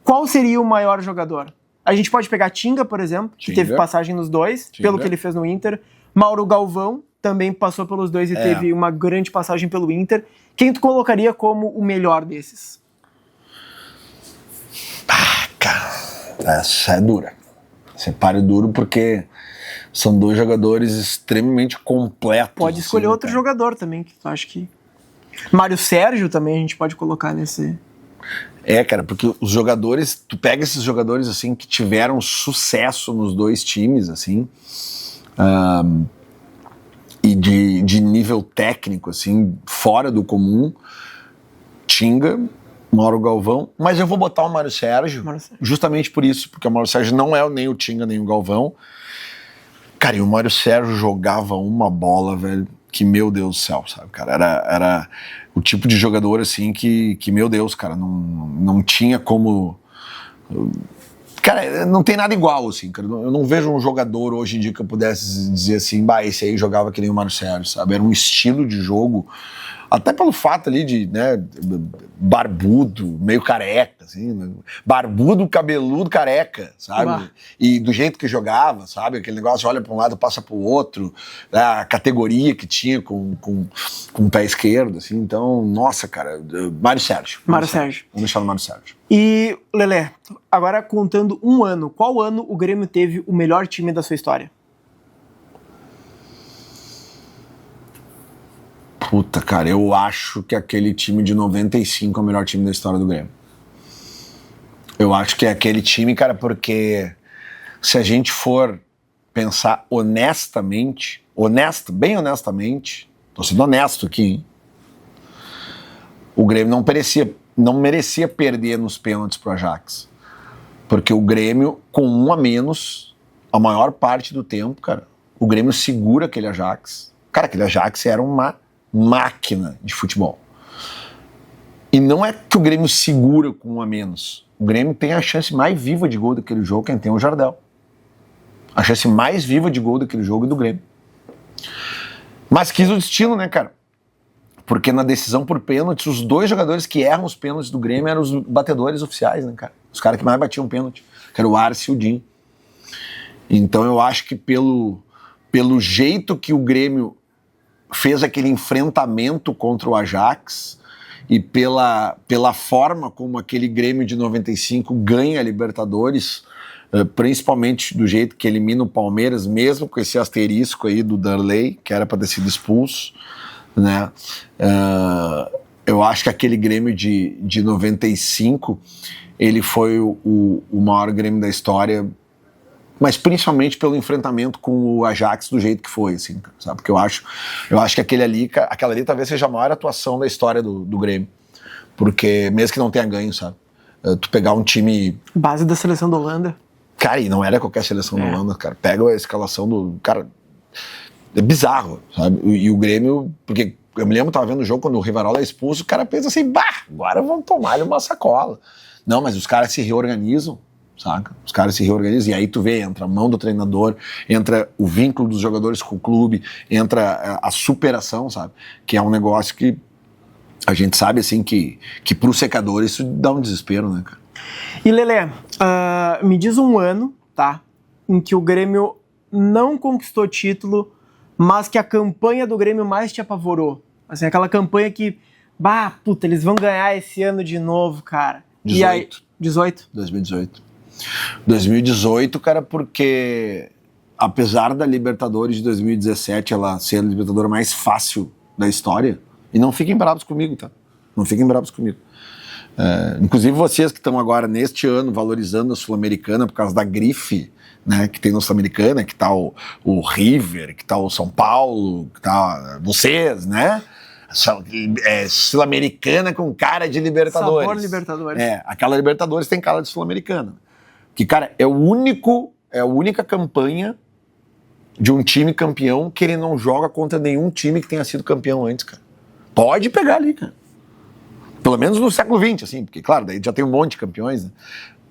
B: Qual seria o maior jogador? A gente pode pegar Tinga, por exemplo, que teve passagem nos 2, pelo que ele fez no Inter. Mauro Galvão também passou pelos 2 e teve uma grande passagem pelo Inter. Quem tu colocaria como o melhor desses?
A: Cara, essa é dura. Separo duro porque são 2 jogadores extremamente completos.
B: Pode escolher
A: assim,
B: outro jogador também, que eu acho que... Mário Sérgio também a gente pode colocar nesse...
A: Cara, porque os jogadores... Tu pega esses jogadores, assim, que tiveram sucesso nos 2 times, assim, e de nível técnico, assim, fora do comum. Tinga... Mauro Galvão, mas eu vou botar o Mário Sérgio, justamente por isso, porque o Mário Sérgio não é nem o Tinga, nem o Galvão. Cara, e o Mário Sérgio jogava uma bola, velho, que meu Deus do céu, sabe, cara, era o tipo de jogador, assim, que meu Deus, cara, não tinha como... Cara, não tem nada igual, assim, cara, eu não vejo um jogador hoje em dia que eu pudesse dizer assim, esse aí jogava que nem o Mário Sérgio, sabe, era um estilo de jogo... Até pelo fato ali de, né, barbudo, meio careca, assim, barbudo, cabeludo, careca, sabe?
B: Bah.
A: E do jeito que jogava, sabe? Aquele negócio, olha para um lado, passa para o outro, né? A categoria que tinha com o pé esquerdo, assim. Então, nossa, cara, Mário Sérgio.
B: Mário Sérgio.
A: Vamos deixar no Mário Sérgio.
B: E, Lelé, agora contando um ano, qual ano o Grêmio teve o melhor time da sua história?
A: Puta, cara, eu acho que aquele time de 95 é o melhor time da história do Grêmio. Eu acho que é aquele time, cara, porque se a gente for pensar honestamente, bem honestamente, tô sendo honesto aqui, hein? O Grêmio não merecia perder nos pênaltis pro Ajax. Porque o Grêmio, com 1 a menos, a maior parte do tempo, cara, o Grêmio segura aquele Ajax. Cara, aquele Ajax era uma máquina de futebol. E não é que o Grêmio segura com 1 a menos. O Grêmio tem a chance mais viva de gol daquele jogo, quem tem é o Jardel. A chance mais viva de gol daquele jogo é do Grêmio. Mas quis o destino, né, cara? Porque na decisão por pênaltis, os 2 jogadores que erram os pênaltis do Grêmio eram os batedores oficiais, né, cara? Os caras que mais batiam pênalti, que era o Arce e o Dinho. Então eu acho que pelo jeito que o Grêmio fez aquele enfrentamento contra o Ajax e pela forma como aquele Grêmio de 95 ganha a Libertadores, principalmente do jeito que elimina o Palmeiras, mesmo com esse asterisco aí do Darley, que era para ter sido expulso, né? Eu acho que aquele Grêmio de 95, ele foi o maior Grêmio da história, mas principalmente pelo enfrentamento com o Ajax do jeito que foi, assim, sabe? Porque eu acho que aquela ali talvez seja a maior atuação da história do Grêmio. Porque, mesmo que não tenha ganho, sabe? Tu pegar um time...
B: Base da seleção da Holanda.
A: Cara, e não era qualquer seleção da Holanda, cara. Pega a escalação do... Cara, é bizarro, sabe? E o Grêmio... Porque eu me lembro, tava vendo o jogo, quando o Rivarola é expulso, o cara pensa assim, agora vamos tomar-lhe uma sacola. Não, mas os caras se reorganizam, saca? Os caras se reorganizam, e aí tu vê, entra a mão do treinador, entra o vínculo dos jogadores com o clube, entra a superação, sabe? Que é um negócio que a gente sabe, assim, que pro secador isso dá um desespero, né, cara?
B: E Lelé, me diz um ano, tá? Em que o Grêmio não conquistou título, mas que a campanha do Grêmio mais te apavorou. Assim, aquela campanha que, eles vão ganhar esse ano de novo, cara.
A: 18.
B: E aí, 18?
A: 2018. 2018, cara, porque apesar da Libertadores de 2017 ela ser a Libertadores mais fácil da história, e não fiquem bravos comigo, tá? Não fiquem bravos comigo. Inclusive vocês que estão agora, neste ano, valorizando a Sul-Americana por causa da grife, né, que tem na Sul-Americana, que tá o River, que tá o São Paulo, que tá vocês, né? Sul-Americana com cara de Libertadores.
B: Sabor Libertadores.
A: Aquela Libertadores tem cara de Sul-Americana. Que, cara, é a única campanha de um time campeão que ele não joga contra nenhum time que tenha sido campeão antes, cara. Pode pegar ali, cara. Pelo menos no século XX, assim, porque, claro, daí já tem um monte de campeões, né?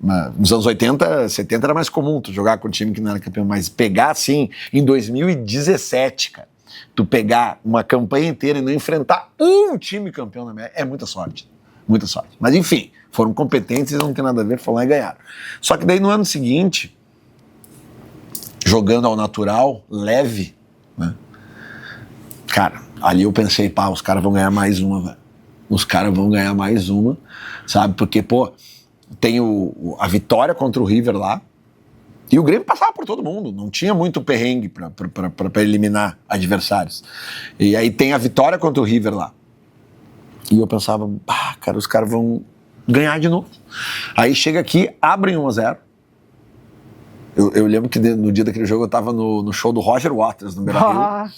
A: Mas nos anos 80, 70 era mais comum tu jogar com um time que não era campeão, mas pegar, assim, em 2017, cara, tu pegar uma campanha inteira e não enfrentar um time campeão na América, é muita sorte. Muita sorte. Mas, enfim, foram competentes e não tem nada a ver, foram lá e ganharam. Só que daí, no ano seguinte, jogando ao natural, leve, né? Cara, ali eu pensei, os caras vão ganhar mais uma, velho. Os caras vão ganhar mais uma, sabe? Porque, tem a vitória contra o River lá, e o Grêmio passava por todo mundo, não tinha muito perrengue pra eliminar adversários. E aí tem a vitória contra o River lá. E eu pensava, cara, os caras vão ganhar de novo. Aí chega aqui, abrem 1-0. Eu lembro que no dia daquele jogo eu tava no show do Roger Waters, no Beira-Rio.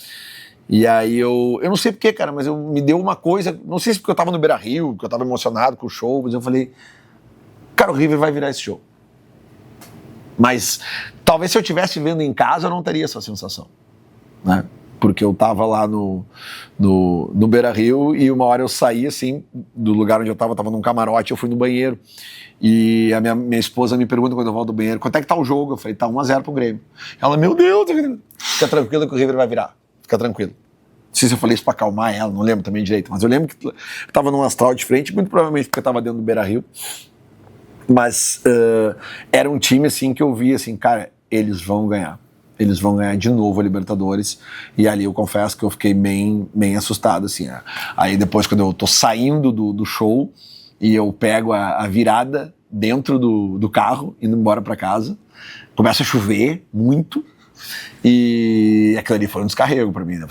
A: E aí eu não sei porquê, cara, mas me deu uma coisa, não sei se porque eu tava no Beira-Rio, porque eu tava emocionado com o show, mas eu falei, cara, o River vai virar esse show. Mas talvez se eu estivesse vendo em casa, eu não teria essa sensação, né? Porque eu tava lá no Beira-Rio e uma hora eu saí, assim, do lugar onde eu tava num camarote, eu fui no banheiro. E a minha esposa me pergunta quando eu volto do banheiro, quanto é que tá o jogo? Eu falei, tá 1-0 pro Grêmio. Ela, meu Deus, fica tranquilo que o River vai virar. Fica tranquilo. Não sei se eu falei isso pra acalmar ela, não lembro também direito, mas eu lembro que eu tava num astral diferente, muito provavelmente porque eu tava dentro do Beira-Rio. Mas era um time, assim, que eu via, assim, cara, eles vão ganhar. Eles vão ganhar de novo a Libertadores. E ali eu confesso que eu fiquei bem assustado, assim. Aí depois, quando eu tô saindo do show e eu pego a virada dentro do carro, indo embora pra casa, começa a chover muito. E aquilo ali foi um descarrego pra mim, né?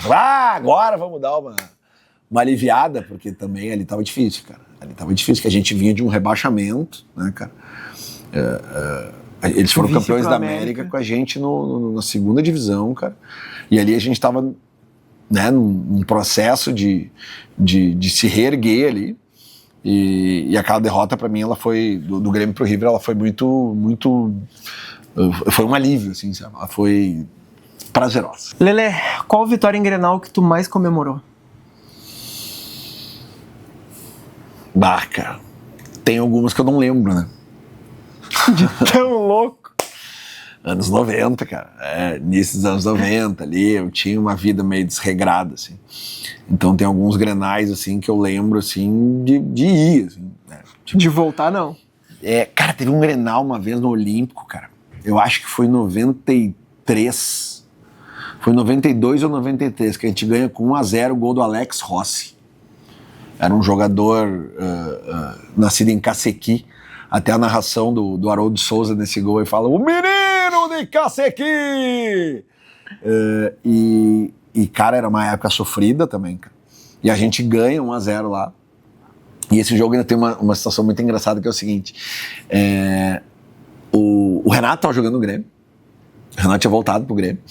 A: Agora vamos dar uma aliviada, porque também ali tava difícil, cara. Ali tava difícil, que a gente vinha de um rebaixamento, né, cara? Eles foram campeões da América com a gente na segunda divisão, cara. E ali a gente tava, né, num processo de se reerguer ali. E aquela derrota pra mim, ela foi, do Grêmio pro River, ela foi muito foi um alívio, assim, sabe? Ela foi prazerosa.
B: Lelê, qual vitória em Grenal que tu mais comemorou?
A: Cara, tem algumas que eu não lembro, né?
B: De tão louco.
A: Anos 90, cara. Início dos anos 90 ali, eu tinha uma vida meio desregrada, assim. Então tem alguns Grenais, assim, que eu lembro, assim, de ir, assim, né?
B: Tipo, de voltar, não.
A: Cara, teve um Grenal uma vez no Olímpico, cara. Eu acho que foi em 93. Foi 92 ou 93, que a gente ganha com 1-0 o gol do Alex Rossi. Era um jogador nascido em Cacequi. Até a narração do Haroldo Souza nesse gol, ele fala, o menino de Cacequi! E, cara, era uma época sofrida também, cara. E a gente ganha 1-0 lá. E esse jogo ainda tem uma situação muito engraçada, que é o seguinte. O Renato tava jogando no Grêmio. O Renato tinha voltado pro Grêmio.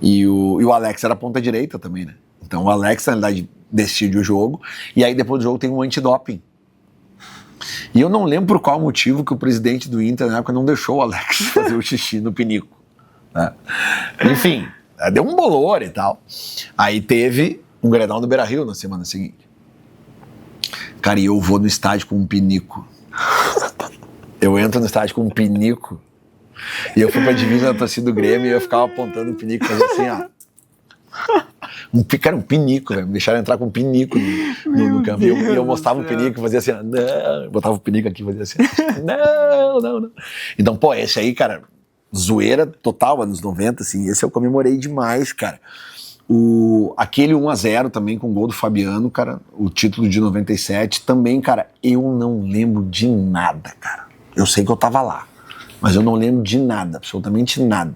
A: E o Alex era ponta direita também, né? Então o Alex, na realidade, decide o jogo. E aí depois do jogo tem um antidoping. E eu não lembro por qual motivo que o presidente do Inter na época não deixou o Alex fazer o xixi no pinico, né? Enfim, deu um bolor e tal. Aí teve um Grenal no Beira-Rio na semana seguinte. Cara, e eu vou no estádio com um pinico. Eu entro no estádio com um pinico. E eu fui pra divisa da torcida do Grêmio e eu ficava apontando o pinico, fazendo assim, Cara, um pinico, velho. Me deixaram entrar com um pinico no campo. E eu mostrava o pinico e fazia assim, não. Eu botava o pinico aqui e fazia assim, não. Então, esse aí, cara, zoeira total, anos 90, assim. Esse eu comemorei demais, cara. Aquele 1-0 também com o gol do Fabiano, cara. O título de 97 também, cara. Eu não lembro de nada, cara. Eu sei que eu tava lá, mas eu não lembro de nada, absolutamente nada.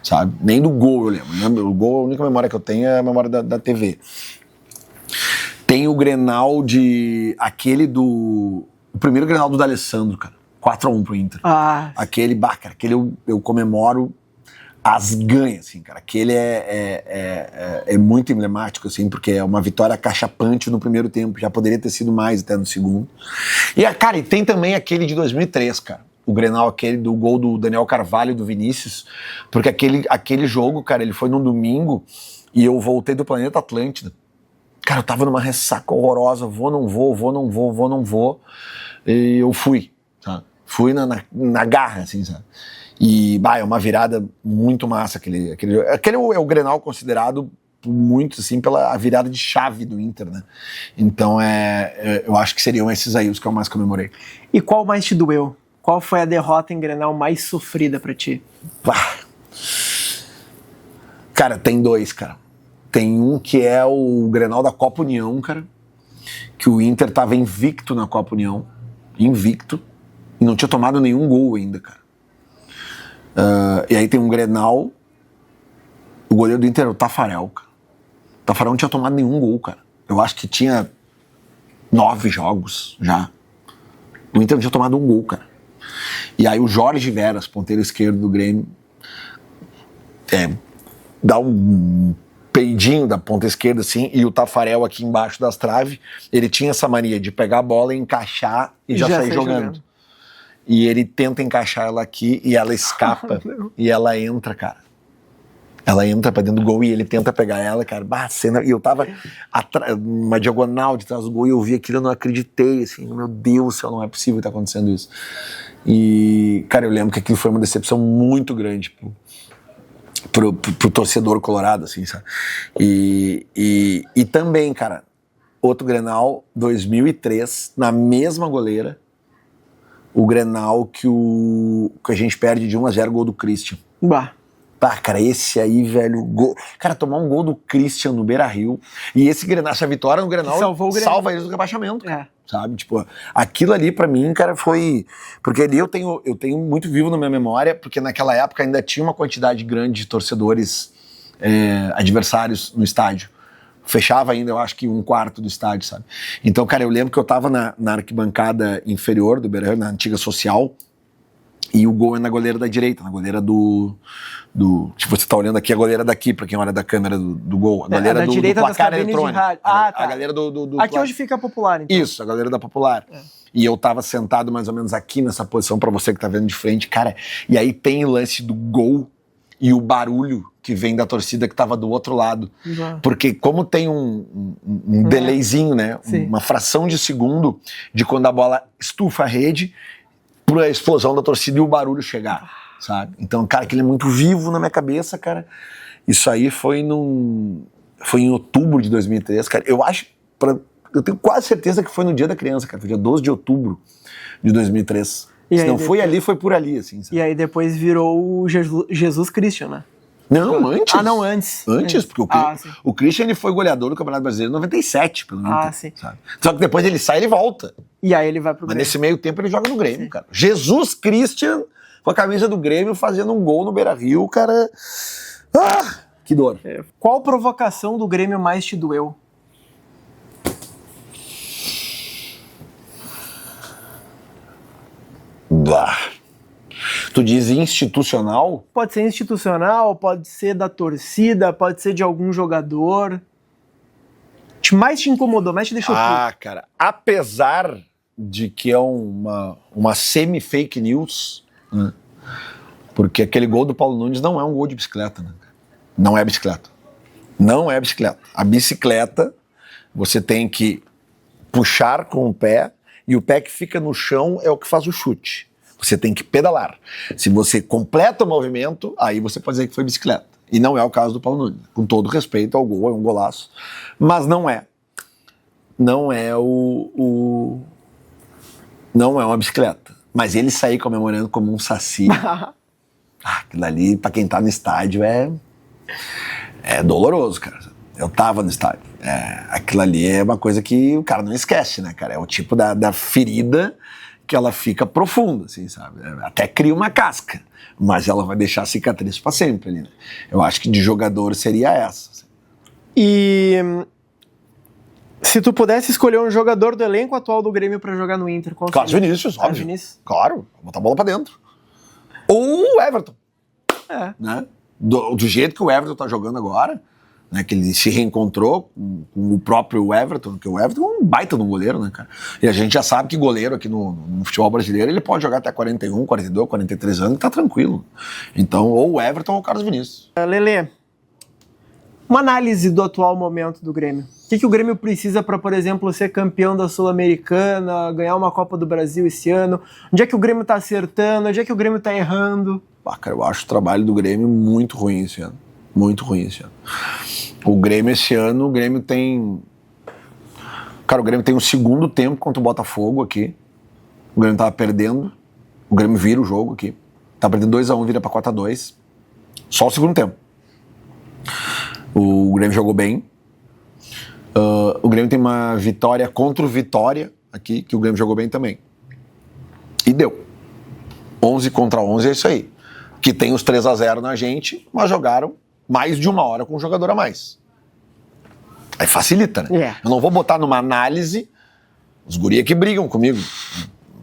A: Sabe? Nem do gol eu lembro. O gol, a única memória que eu tenho é a memória da TV. Tem o Grenal aquele do O primeiro Grenal do D'Alessandro, cara. 4-1 pro Inter. Aquele eu comemoro as ganhas, assim, cara. Aquele é muito emblemático, assim, porque é uma vitória cachapante no primeiro tempo. Já poderia ter sido mais até no segundo. E tem também aquele de 2003, cara. O Grenal, aquele do gol do Daniel Carvalho e do Vinícius. Porque aquele jogo, cara, ele foi num domingo e eu voltei do planeta Atlântida. Cara, eu tava numa ressaca horrorosa. Vou, não vou. E eu fui, sabe? Fui na garra, assim, sabe? E, é uma virada muito massa aquele é o Grenal considerado por muitos, assim, pela virada de chave do Inter, né? Então, eu acho que seriam esses aí os que eu mais comemorei.
B: E qual mais te doeu? Qual foi a derrota em Grenal mais sofrida pra ti?
A: Cara, tem dois, cara. Tem um que é o Grenal da Copa União, cara, que o Inter tava invicto na Copa União, e não tinha tomado nenhum gol ainda, cara. E aí tem um Grenal, o goleiro do Inter é o Tafarel, cara. O Tafarel não tinha tomado nenhum gol, cara. Eu acho que tinha 9 jogos já. O Inter não tinha tomado um gol, cara. E aí o Jorge Veras, ponteiro esquerdo do Grêmio, dá um peidinho da ponta esquerda, assim, e o Tafarel aqui embaixo das traves, ele tinha essa mania de pegar a bola, encaixar e já sair jogando. E ele tenta encaixar ela aqui e ela escapa e ela entra, cara. Ela entra pra dentro do gol e ele tenta pegar ela, cara. E eu tava uma diagonal de trás do gol e eu vi aquilo, eu não acreditei, assim, meu Deus do céu, não é possível que tá acontecendo isso. E, cara, eu lembro que aquilo foi uma decepção muito grande pro torcedor colorado, assim, sabe? E também, cara, outro Grenal, 2003, na mesma goleira, o Grenal que a gente perde de 1-0, gol do Christian. Cara, esse aí, velho, gol. Cara, tomar um gol do Christian no Beira-Rio. E esse Grenal, essa vitória no Grenal salva eles do rebaixamento. Sabe? Tipo, aquilo ali pra mim, cara, foi. Porque ali eu tenho muito vivo na minha memória, porque naquela época ainda tinha uma quantidade grande de torcedores adversários no estádio. Fechava ainda, eu acho que 1/4 do estádio, sabe? Então, cara, eu lembro que eu tava na arquibancada inferior do Beira-Rio, na antiga social, e o gol é na goleira da direita, na goleira do tipo, você tá olhando aqui, a goleira daqui, pra quem olha da câmera do gol. A goleira
B: da direita
A: do placar eletrônico.
B: Tá.
A: A galera do
B: aqui hoje fica Popular, então.
A: Isso, a galera da Popular. E eu tava sentado mais ou menos aqui nessa posição, pra você que tá vendo de frente, cara. E aí tem o lance do gol e o barulho que vem da torcida que tava do outro lado. Porque como tem um delayzinho, né?
B: Sim.
A: Uma fração de segundo de quando a bola estufa a rede pra explosão da torcida e o barulho chegar, sabe? Então, cara, aquilo é muito vivo na minha cabeça, cara. Isso aí foi em outubro de 2003, cara. Eu tenho quase certeza que foi no Dia da Criança, cara. Foi dia 12 de outubro de 2003. Se não foi ali, foi por ali, assim, sabe?
B: E aí depois virou o Jesus Christian, né?
A: Não, antes.
B: Não, antes.
A: Antes, porque o Christian ele foi goleador do Campeonato Brasileiro em 97, pelo menos.
B: Sim.
A: Sabe? Só que depois ele sai e ele volta.
B: E aí ele vai pro Grêmio.
A: Mas nesse meio tempo ele joga no Grêmio, cara. Jesus Christian com a camisa do Grêmio fazendo um gol no Beira-Rio, cara. Que dor.
B: Qual provocação do Grêmio mais te doeu?
A: Tu diz institucional?
B: Pode ser institucional, pode ser da torcida, pode ser de algum jogador. Mais te incomodou, mais te deixou puto?
A: Cara, apesar de que é uma semi-fake news, né? Porque aquele gol do Paulo Nunes não é um gol de bicicleta, né? Não é bicicleta. Não é bicicleta. A bicicleta, você tem que puxar com o pé e o pé que fica no chão é o que faz o chute. Você tem que pedalar. Se você completa o movimento, aí você pode dizer que foi bicicleta. E não é o caso do Paulo Nunes. Com todo respeito ao gol, é um golaço. Mas não é. Não é não é uma bicicleta. Mas ele sair comemorando como um saci. Aquilo ali, pra quem tá no estádio, é doloroso, cara. Eu tava no estádio. Aquilo ali é uma coisa que o cara não esquece, né, cara? É o tipo da ferida que ela fica profunda, assim, sabe? Até cria uma casca, mas ela vai deixar cicatriz pra sempre ali, né? Eu acho que de jogador seria essa. Assim.
B: E Se tu pudesse escolher um jogador do elenco atual do Grêmio pra jogar no Inter, qual
A: Carlos
B: seria?
A: Vinícius,
B: Carlos
A: óbvio.
B: Vinícius?
A: Claro, botar a bola pra dentro. Ou o Everton. Né? Do jeito que o Everton tá jogando agora, né? Que ele se reencontrou com o próprio Everton, que o Everton é um baita de um goleiro, né, cara? E a gente já sabe que goleiro aqui no futebol brasileiro, ele pode jogar até 41, 42, 43 anos e tá tranquilo. Então, ou o Everton ou o Carlos Vinícius.
B: Lelê, uma análise do atual momento do Grêmio. O que o Grêmio precisa para, por exemplo, ser campeão da Sul-Americana, ganhar uma Copa do Brasil esse ano? Onde é que o Grêmio tá acertando? Onde é que o Grêmio tá errando?
A: Cara, eu acho o trabalho do Grêmio muito ruim esse ano. Muito ruim esse ano. O Grêmio esse ano, o Grêmio tem... Cara, o Grêmio tem um segundo tempo contra o Botafogo aqui. O Grêmio tava perdendo. O Grêmio vira o jogo aqui. Tá perdendo 2-1, vira pra 4-2. Só o segundo tempo. O Grêmio jogou bem. O Grêmio tem uma vitória contra o Vitória aqui, que o Grêmio jogou bem também. E deu. 11 contra 11 é isso aí. Que tem os 3-0 na gente, mas jogaram mais de uma hora com um jogador a mais. Aí facilita, né?
B: Yeah.
A: Eu não vou botar numa análise os guri que brigam comigo.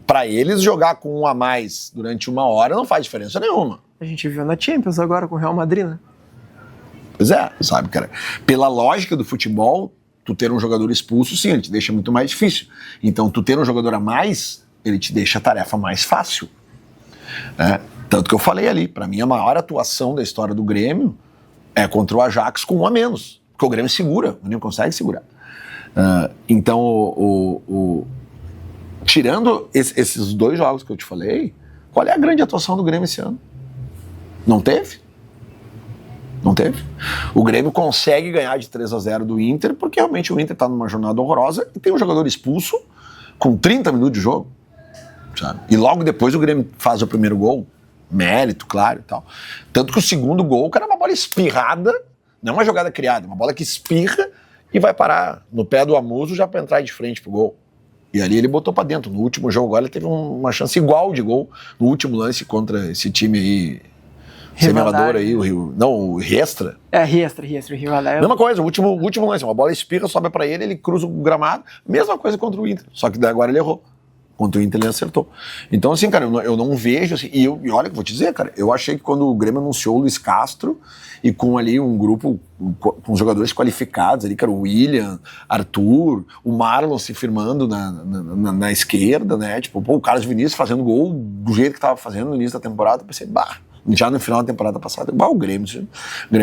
A: Pra eles, jogar com um a mais durante uma hora não faz diferença nenhuma.
B: A gente viu na Champions agora com o Real Madrid, né?
A: Pois é, sabe, cara? Pela lógica do futebol, tu ter um jogador expulso, sim, ele te deixa muito mais difícil. Então, tu ter um jogador a mais, ele te deixa a tarefa mais fácil. Tanto que eu falei ali, pra mim a maior atuação da história do Grêmio é contra o Ajax com um a menos. Porque o Grêmio segura, o Grêmio consegue segurar. Então, tirando esses dois jogos que eu te falei, qual é a grande atuação do Grêmio esse ano? Não teve? Não teve. O Grêmio consegue ganhar de 3-0 do Inter, porque realmente o Inter tá numa jornada horrorosa e tem um jogador expulso com 30 minutos de jogo. Sabe? E logo depois o Grêmio faz o primeiro gol. Mérito, claro e tal. Tanto que o segundo gol, cara, é uma bola espirrada, não é uma jogada criada, é uma bola que espirra e vai parar no pé do Amuso já pra entrar de frente pro gol. E ali ele botou pra dentro. No último jogo agora ele teve uma chance igual de gol no último lance contra esse time aí, semeador aí, o Riestra.
B: Riestra, Rivadavia.
A: Mesma coisa, o último lance, uma bola espirra, sobe pra ele cruza o gramado, mesma coisa contra o Inter, só que daí agora ele errou. Contra o Inter ele acertou. Então, assim, cara, eu não vejo, assim, e olha que vou te dizer, cara, eu achei que quando o Grêmio anunciou o Luiz Castro e com ali um grupo com jogadores qualificados ali, cara, o William, Arthur, o Marlon se firmando na esquerda, né, tipo, o Carlos Vinícius fazendo gol do jeito que tava fazendo no início da temporada, eu pensei, já no final da temporada passada, o Grêmio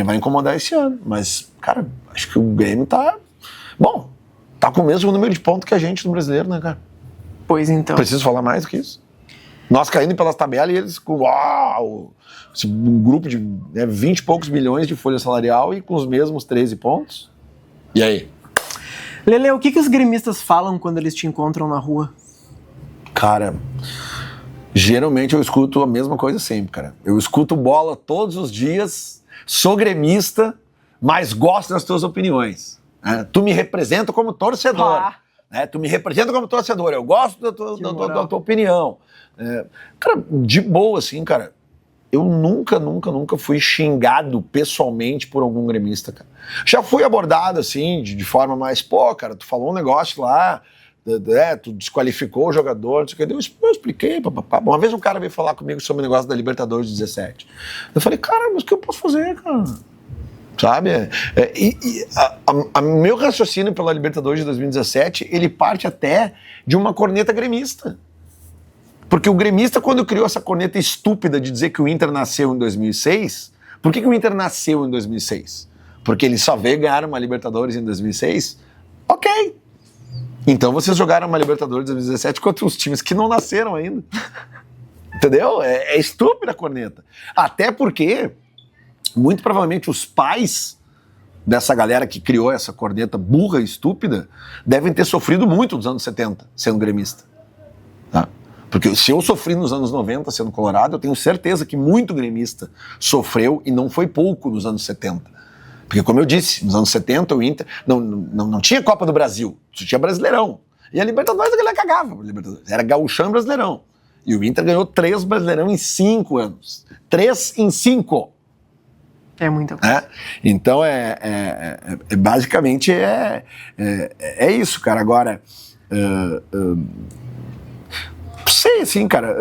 A: vai incomodar esse ano, mas, cara, acho que o Grêmio tá com o mesmo número de pontos que a gente no Brasileiro, né, cara?
B: Pois então.
A: Preciso falar mais do que isso? Nós caindo pelas tabelas e eles com um grupo de 20 e poucos milhões de folha salarial e com os mesmos 13 pontos. E aí?
B: Lele, o que os gremistas falam quando eles te encontram na rua?
A: Cara, geralmente eu escuto a mesma coisa sempre, cara. Eu escuto bola todos os dias, sou gremista, mas gosto das tuas opiniões. Tu me representa como torcedor. Tu me representa como torcedor, eu gosto da tua opinião. Cara, de boa, assim, cara, eu nunca fui xingado pessoalmente por algum gremista, cara. Já fui abordado, assim, de forma mais, cara, tu falou um negócio lá, tu desqualificou o jogador, não sei o que, eu expliquei, papapá. Uma vez um cara veio falar comigo sobre o negócio da Libertadores 17. Eu falei, cara, mas o que eu posso fazer, cara? Sabe? Meu raciocínio pela Libertadores de 2017, ele parte até de uma corneta gremista. Porque o gremista, quando criou essa corneta estúpida de dizer que o Inter nasceu em 2006, por que o Inter nasceu em 2006? Porque ele só veio ganhar uma Libertadores em 2006? Ok. Então vocês jogaram uma Libertadores de 2017 contra os times que não nasceram ainda. Entendeu? É estúpida a corneta. Até porque muito provavelmente os pais dessa galera que criou essa corneta burra e estúpida devem ter sofrido muito nos anos 70 sendo gremista. Tá? Porque se eu sofri nos anos 90 sendo colorado, eu tenho certeza que muito gremista sofreu e não foi pouco nos anos 70. Porque como eu disse, nos anos 70 o Inter não tinha Copa do Brasil, só tinha Brasileirão. E a Libertadores a galera cagava. Era Gauchão e Brasileirão. E o Inter ganhou 3 Brasileirão em 5 anos. 3 em 5.
B: É muita coisa.
A: Então, basicamente é isso, cara. Agora, sei, assim, cara,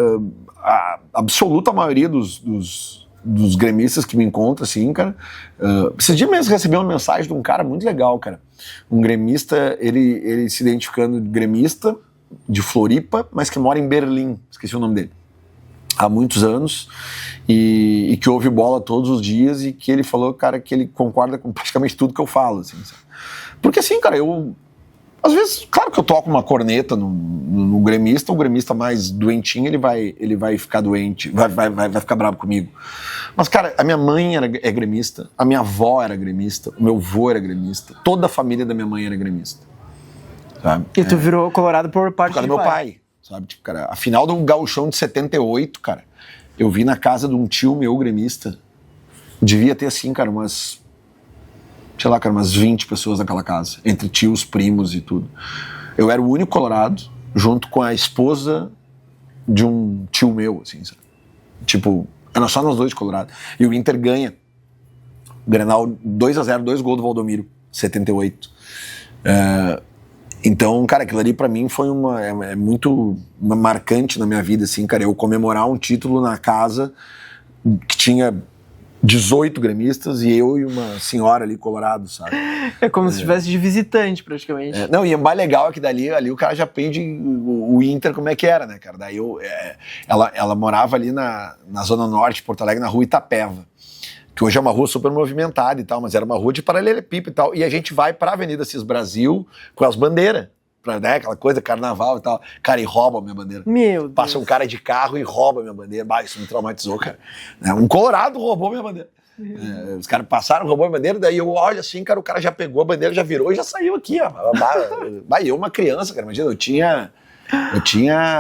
A: a absoluta maioria dos gremistas que me encontram, assim, cara, esses dias mesmo recebi uma mensagem de um cara muito legal, cara. Um gremista, ele se identificando de gremista de Floripa, mas que mora em Berlim, esqueci o nome dele, há muitos anos, e que ouve bola todos os dias, e que ele falou, cara, que ele concorda com praticamente tudo que eu falo, assim, sabe? Porque assim, cara, às vezes, claro que eu toco uma corneta no gremista, o gremista mais doentinho, ele vai ficar doente, vai ficar bravo comigo. Mas, cara, a minha mãe é gremista, a minha avó era gremista, o meu avô era gremista, toda a família da minha mãe era gremista, sabe?
B: E tu virou colorado por parte
A: do meu pai, sabe? Tipo, cara, a final do Gauchão de 78, cara, eu vi na casa de um tio meu gremista, devia ter, assim, cara, umas 20 pessoas naquela casa, entre tios, primos e tudo. Eu era o único colorado, junto com a esposa de um tio meu, assim, sabe? Tipo, era só nós dois de colorado. E o Inter ganha. O Grenal 2-0, 2 gols do Valdomiro, 78. Então, cara, aquilo ali pra mim foi muito marcante na minha vida, assim, cara, eu comemorar um título na casa que tinha 18 gremistas e eu e uma senhora ali colorado, sabe?
B: É como se estivesse de visitante, praticamente.
A: Não, e o mais legal é que ali o cara já aprende o Inter como é que era, né, cara? Daí ela morava ali na Zona Norte de Porto Alegre, na rua Itapeva, que hoje é uma rua super movimentada e tal, mas era uma rua de paralelepípedo e tal, e a gente vai pra Avenida Cis Brasil com as bandeiras, né, aquela coisa, carnaval e tal, cara, e rouba a minha bandeira.
B: Meu Deus.
A: Passa um cara de carro e rouba a minha bandeira. Bah, isso me traumatizou, cara. Um colorado roubou minha bandeira. Os caras passaram, roubou a bandeira, daí eu olho assim, cara, o cara já pegou a bandeira, já virou e já saiu aqui, ó. Bah, eu uma criança, cara, imagina, eu tinha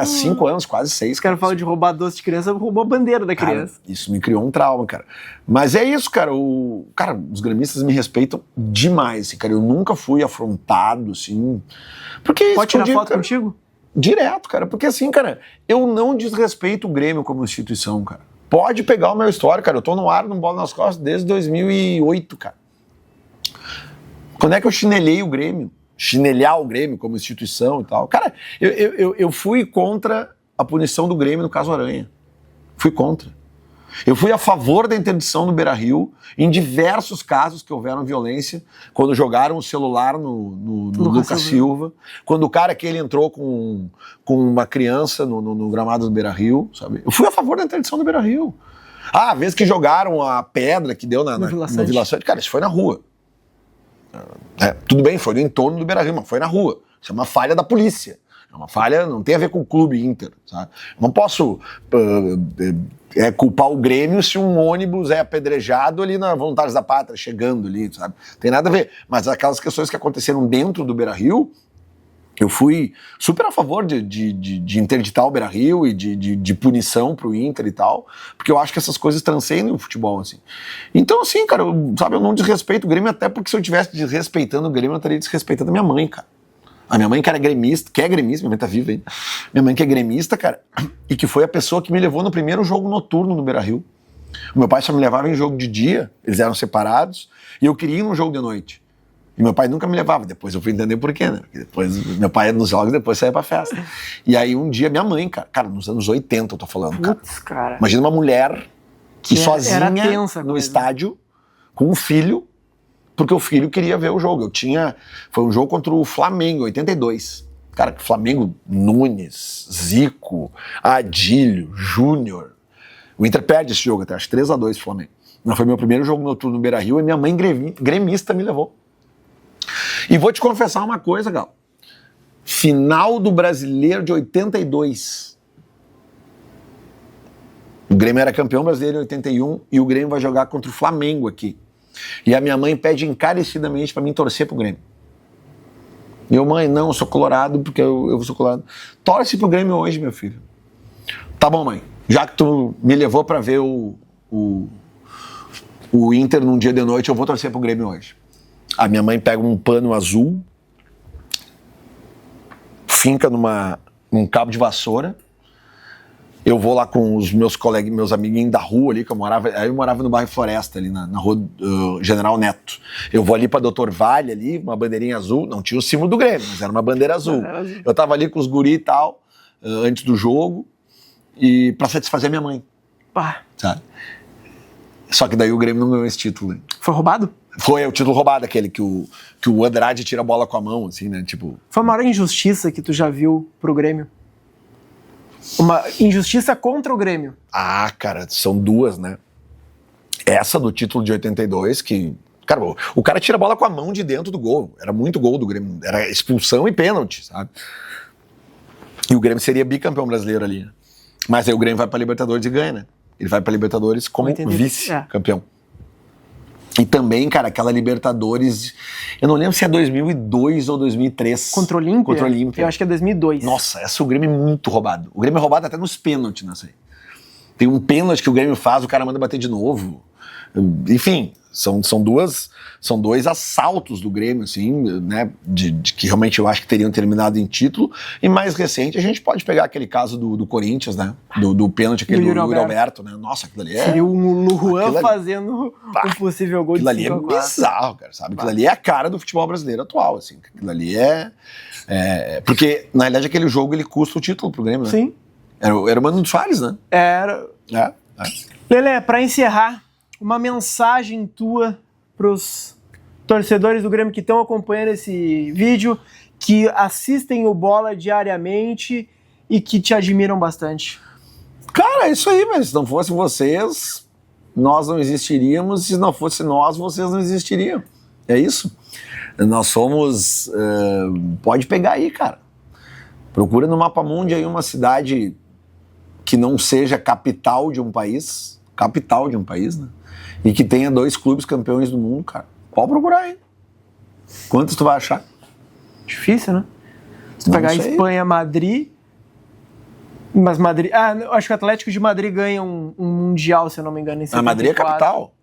A: 5 anos, quase 6.
B: Os caras falam de roubar doce de criança, roubou a bandeira da criança.
A: Cara, isso me criou um trauma, cara. Mas é isso, cara. Os gremistas me respeitam demais, assim, cara. Eu nunca fui afrontado, assim. Porque
B: pode tirar foto,
A: cara,
B: contigo?
A: Direto, cara. Porque assim, cara, eu não desrespeito o Grêmio como instituição, cara. Pode pegar o meu histórico, cara. Eu tô no ar, no Bola nas Costas desde 2008, cara. Quando é que eu chinelhei o Grêmio? Chinelhar o Grêmio como instituição e tal. Cara, eu fui contra a punição do Grêmio no caso Aranha. Fui contra. Eu fui a favor da interdição no Beira-Rio em diversos casos que houveram violência, quando jogaram o celular no Lucas Silva, quando o cara que ele entrou com uma criança no gramado do Beira-Rio, sabe? Eu fui a favor da interdição do Beira-Rio. A vez que jogaram a pedra que deu na Vila Sante, cara, isso foi na rua. Tudo bem, foi no entorno do Beira-Rio, mas foi na rua. Isso é uma falha da polícia. É uma falha, não tem a ver com o clube Inter, sabe? Não posso culpar o Grêmio se um ônibus é apedrejado ali na Voluntários da Pátria, chegando ali, sabe? Tem nada a ver. Mas aquelas questões que aconteceram dentro do Beira-Rio, eu fui super a favor de interditar o Beira-Rio e de punição pro Inter e tal, porque eu acho que essas coisas transcendem o futebol, assim. Então, assim, cara, eu não desrespeito o Grêmio, até porque se eu estivesse desrespeitando o Grêmio, eu estaria desrespeitando a minha mãe, cara. A minha mãe que era gremista, minha mãe tá viva ainda, minha mãe que é gremista, cara, e que foi a pessoa que me levou no primeiro jogo noturno no Beira-Rio. O meu pai só me levava em jogo de dia, eles eram separados, e eu queria ir num jogo de noite. E meu pai nunca me levava, depois eu fui entender por quê, né? Porque depois meu pai ia nos jogos e depois saía pra festa. E aí um dia minha mãe, cara, nos anos 80 eu tô falando, cara.
B: Putz, cara.
A: Imagina uma mulher que sozinha no estádio, com um filho, porque o filho queria ver o jogo. Foi um jogo contra o Flamengo, 82. Cara, Flamengo, Nunes, Zico, Adílio, Júnior. O Inter perde esse jogo até, acho 3-2 pro Flamengo. Não foi meu primeiro jogo noturno no Beira-Rio e minha mãe gremista me levou. E vou te confessar uma coisa, Gal. Final do Brasileiro de 82. O Grêmio era campeão brasileiro em 81 e o Grêmio vai jogar contra o Flamengo aqui. E a minha mãe pede encarecidamente pra mim torcer pro Grêmio. E eu, mãe, não, eu sou colorado porque eu sou colorado. Torce pro Grêmio hoje, meu filho. Tá bom, mãe. Já que tu me levou pra ver o Inter num dia de noite, eu vou torcer pro Grêmio hoje. A minha mãe pega um pano azul, finca num cabo de vassoura, eu vou lá com os meus colegas, meus amiguinhos da rua ali, que eu morava no bairro Floresta, ali na rua General Neto. Eu vou ali pra Doutor Vale, ali, uma bandeirinha azul, não tinha o símbolo do Grêmio, mas era uma bandeira azul. Eu tava ali com os guri e tal, antes do jogo, e pra satisfazer minha mãe.
B: Pá.
A: Sabe? Só que daí o Grêmio não ganhou esse título. Hein?
B: Foi roubado?
A: Foi o título roubado, aquele que o Andrade tira a bola com a mão, assim, né? Tipo...
B: Foi a maior injustiça que tu já viu pro Grêmio? Uma injustiça contra o Grêmio?
A: Ah, cara, são duas, né? Essa do título de 82, que... Cara, o cara tira a bola com a mão de dentro do gol. Era muito gol do Grêmio. Era expulsão e pênalti, sabe? E o Grêmio seria bicampeão brasileiro ali. Né? Mas aí o Grêmio vai pra Libertadores e ganha, né? Ele vai pra Libertadores como vice-campeão. E também, cara, aquela Libertadores... Eu não lembro se é 2002 ou 2003.
B: Contra o Olímpia?
A: Contra o Olímpia.
B: Eu acho que é 2002.
A: Nossa, essa o Grêmio é muito roubado. O Grêmio é roubado até nos pênaltis nessa aí. Tem um pênalti que o Grêmio faz, o cara manda bater de novo. Enfim, são dois assaltos do Grêmio, assim, né, de que realmente eu acho que teriam terminado em título. E mais recente, a gente pode pegar aquele caso do Corinthians, né, do pênalti, aquele do Yuri Alberto, né, nossa, aquilo ali é...
B: Seria um Luan fazendo um possível gol de 5-4.
A: Aquilo ali é bizarro, cara, sabe? Aquilo ali é a cara do futebol brasileiro atual, assim. Aquilo ali porque, na realidade, aquele jogo, ele custa o título pro Grêmio, né?
B: Sim.
A: Era o Mano Soares, né?
B: Era. Lelê, pra encerrar, uma mensagem tua pros torcedores do Grêmio que estão acompanhando esse vídeo, que assistem o Bola diariamente e que te admiram bastante.
A: Cara, é isso aí, mas se não fosse vocês, nós não existiríamos, se não fosse nós, vocês não existiriam. É isso. Nós somos... pode pegar aí, cara. Procura no Mapa Mundi aí uma cidade que não seja capital de um país, né? E que tenha 2 clubes campeões do mundo, cara. Pode procurar aí. Quantos tu vai achar?
B: Difícil, né? Se tu pegar Espanha, Madrid... Mas Madrid... eu acho que o Atlético de Madrid ganha um Mundial, se eu não me engano. Em
A: Madrid é capital.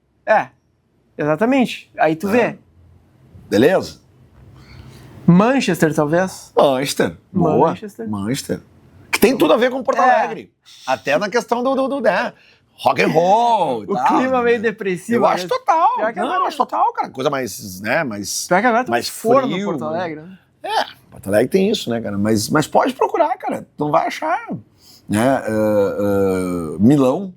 B: Exatamente. Aí tu vê.
A: Beleza?
B: Manchester, talvez?
A: Manchester. Boa. Manchester. Que tem tudo a ver com Porto Alegre. Até na questão do né? Rock and roll e
B: o
A: tal.
B: Clima meio depressivo.
A: Eu acho total.
B: Eu
A: acho total, cara. Coisa mais, né, mais...
B: Pior que agora tem
A: mais
B: forno
A: frio,
B: no Porto Alegre, né?
A: Porto Alegre tem isso, né, cara? Mas pode procurar, cara. Não vai achar. Né? Milão.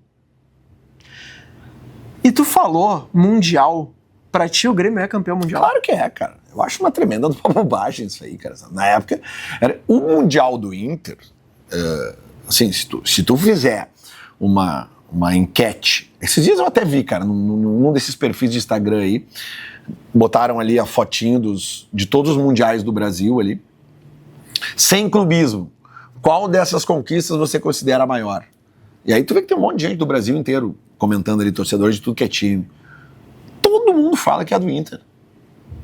B: E tu falou Mundial. Pra ti o Grêmio é campeão mundial?
A: Claro que é, cara. Eu acho uma tremenda bobagem isso aí, cara. Na época, era o Mundial do Inter... assim, se tu fizer uma enquete, esses dias eu até vi, cara, num desses perfis de Instagram aí, botaram ali a fotinho de todos os mundiais do Brasil ali, sem clubismo. Qual dessas conquistas você considera a maior? E aí tu vê que tem um monte de gente do Brasil inteiro comentando ali, torcedores de tudo que é time. Todo mundo fala que é a do Inter.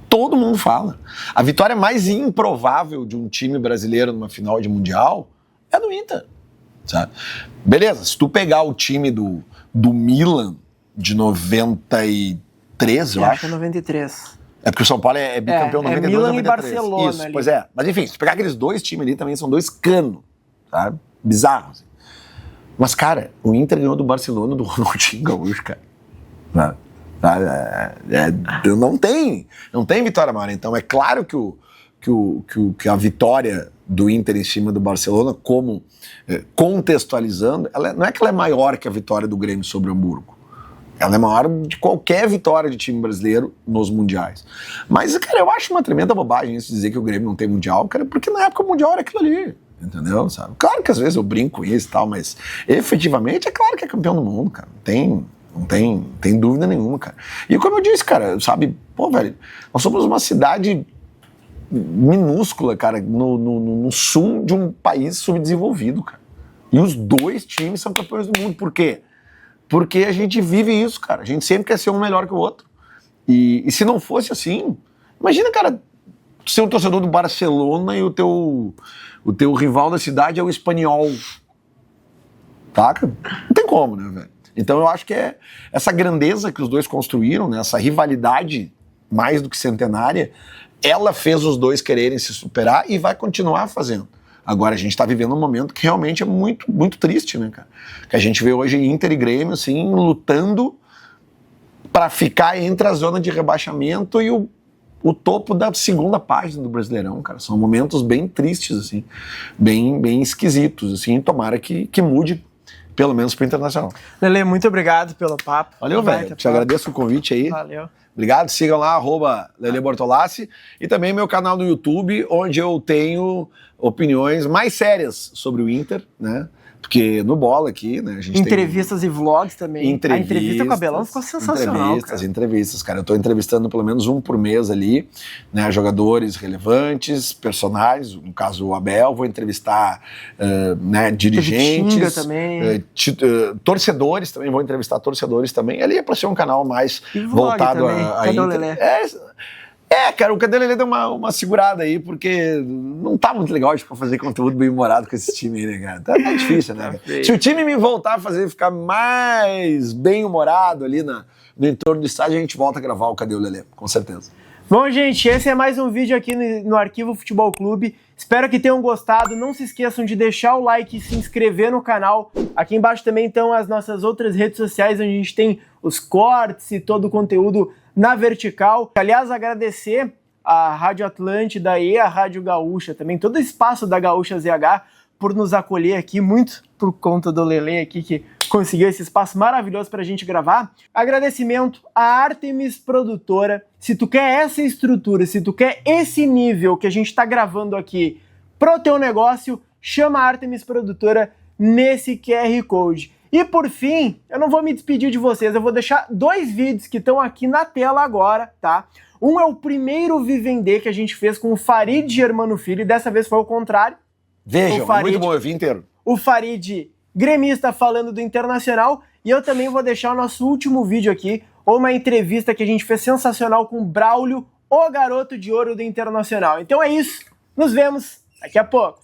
A: Todo mundo fala. A vitória mais improvável de um time brasileiro numa final de Mundial é do Inter, sabe? Beleza, se tu pegar o time do Milan de 93, eu acho.
B: Que é 93.
A: É porque o São Paulo é bicampeão 92
B: Milan
A: 93.
B: e Barcelona.
A: Isso,
B: ali.
A: pois é. Mas enfim, se tu pegar aqueles 2 times ali, também são 2 canos, sabe? Bizarros. Assim. Mas, cara, o Inter ganhou do Barcelona do Ronaldinho Gaúcho, cara. Sabe? Não tem vitória maior. Então é claro que a vitória do Inter em cima do Barcelona, como contextualizando, não é que ela é maior que a vitória do Grêmio sobre o Hamburgo. Ela é maior de qualquer vitória de time brasileiro nos mundiais. Mas, cara, eu acho uma tremenda bobagem isso dizer que o Grêmio não tem mundial, cara, porque na época o mundial era aquilo ali. Entendeu? Sabe? Claro que às vezes eu brinco com isso e tal, mas efetivamente é claro que é campeão do mundo, cara. Não tem dúvida nenhuma, cara. E como eu disse, cara, sabe, pô, velho, nós somos uma cidade minúscula, cara, no sul de um país subdesenvolvido, cara. E os 2 times são campeões do mundo. Por quê? Porque a gente vive isso, cara. A gente sempre quer ser um melhor que o outro. E se não fosse assim, imagina, cara, ser um torcedor do Barcelona e o teu rival da cidade é o Espanhol. Tá, cara? Não tem como, né, velho? Então eu acho que é essa grandeza que os 2 construíram, né, essa rivalidade mais do que centenária, ela fez os 2 quererem se superar e vai continuar fazendo. Agora a gente tá vivendo um momento que realmente é muito, muito triste, né, cara? Que a gente vê hoje Inter e Grêmio, assim, lutando para ficar entre a zona de rebaixamento e o topo da segunda página do Brasileirão, cara. São momentos bem tristes, assim, bem esquisitos, assim. Tomara que mude, pelo menos pro Internacional.
B: Lelê, muito obrigado pelo papo.
A: Valeu, velho. Te agradeço o convite aí.
B: Valeu.
A: Obrigado, sigam lá, @Lelê Bortolassi, e também meu canal no YouTube, onde eu tenho opiniões mais sérias sobre o Inter, né? Porque no Bola aqui, né, a gente
B: entrevistas e vlogs também.
A: Entrevistas,
B: a entrevista com a Abelão ficou sensacional,
A: Entrevistas, cara. Eu tô entrevistando pelo menos um por mês ali, né, jogadores relevantes, personagens, no caso o Abel, vou entrevistar né, dirigentes,
B: também.
A: Torcedores também, vou entrevistar torcedores também. Ali é pra ser um canal mais voltado
B: também.
A: a Inter. Cara, o Cadê Lelê deu uma segurada aí, porque não tá muito legal de ficar fazer conteúdo bem humorado com esse time aí, né, cara? Tá difícil, né? Se o time me voltar a ficar mais bem humorado ali no entorno do estádio, a gente volta a gravar o Cadê o Lelê, com certeza.
B: Bom, gente, esse é mais um vídeo aqui no Arquivo Futebol Clube. Espero que tenham gostado. Não se esqueçam de deixar o like e se inscrever no canal. Aqui embaixo também estão as nossas outras redes sociais, onde a gente tem os cortes e todo o conteúdo na vertical. Aliás, agradecer a Rádio Atlântida e a Rádio Gaúcha também, todo o espaço da Gaúcha ZH, por nos acolher aqui, muito por conta do Lelê aqui, que conseguiu esse espaço maravilhoso pra gente gravar. Agradecimento à Artemis Produtora. Se tu quer essa estrutura, se tu quer esse nível que a gente tá gravando aqui pro teu negócio, chama a Artemis Produtora nesse QR Code. E por fim, eu não vou me despedir de vocês, eu vou deixar 2 vídeos que estão aqui na tela agora, tá? Um é o primeiro Vivender que a gente fez com o Farid Germano Filho, e dessa vez foi o contrário.
A: Vejam, muito bom, eu vi inteiro.
B: O Farid, gremista, falando do Internacional, e eu também vou deixar o nosso último vídeo aqui, uma entrevista que a gente fez sensacional com o Braulio, o garoto de ouro do Internacional. Então é isso, nos vemos daqui a pouco.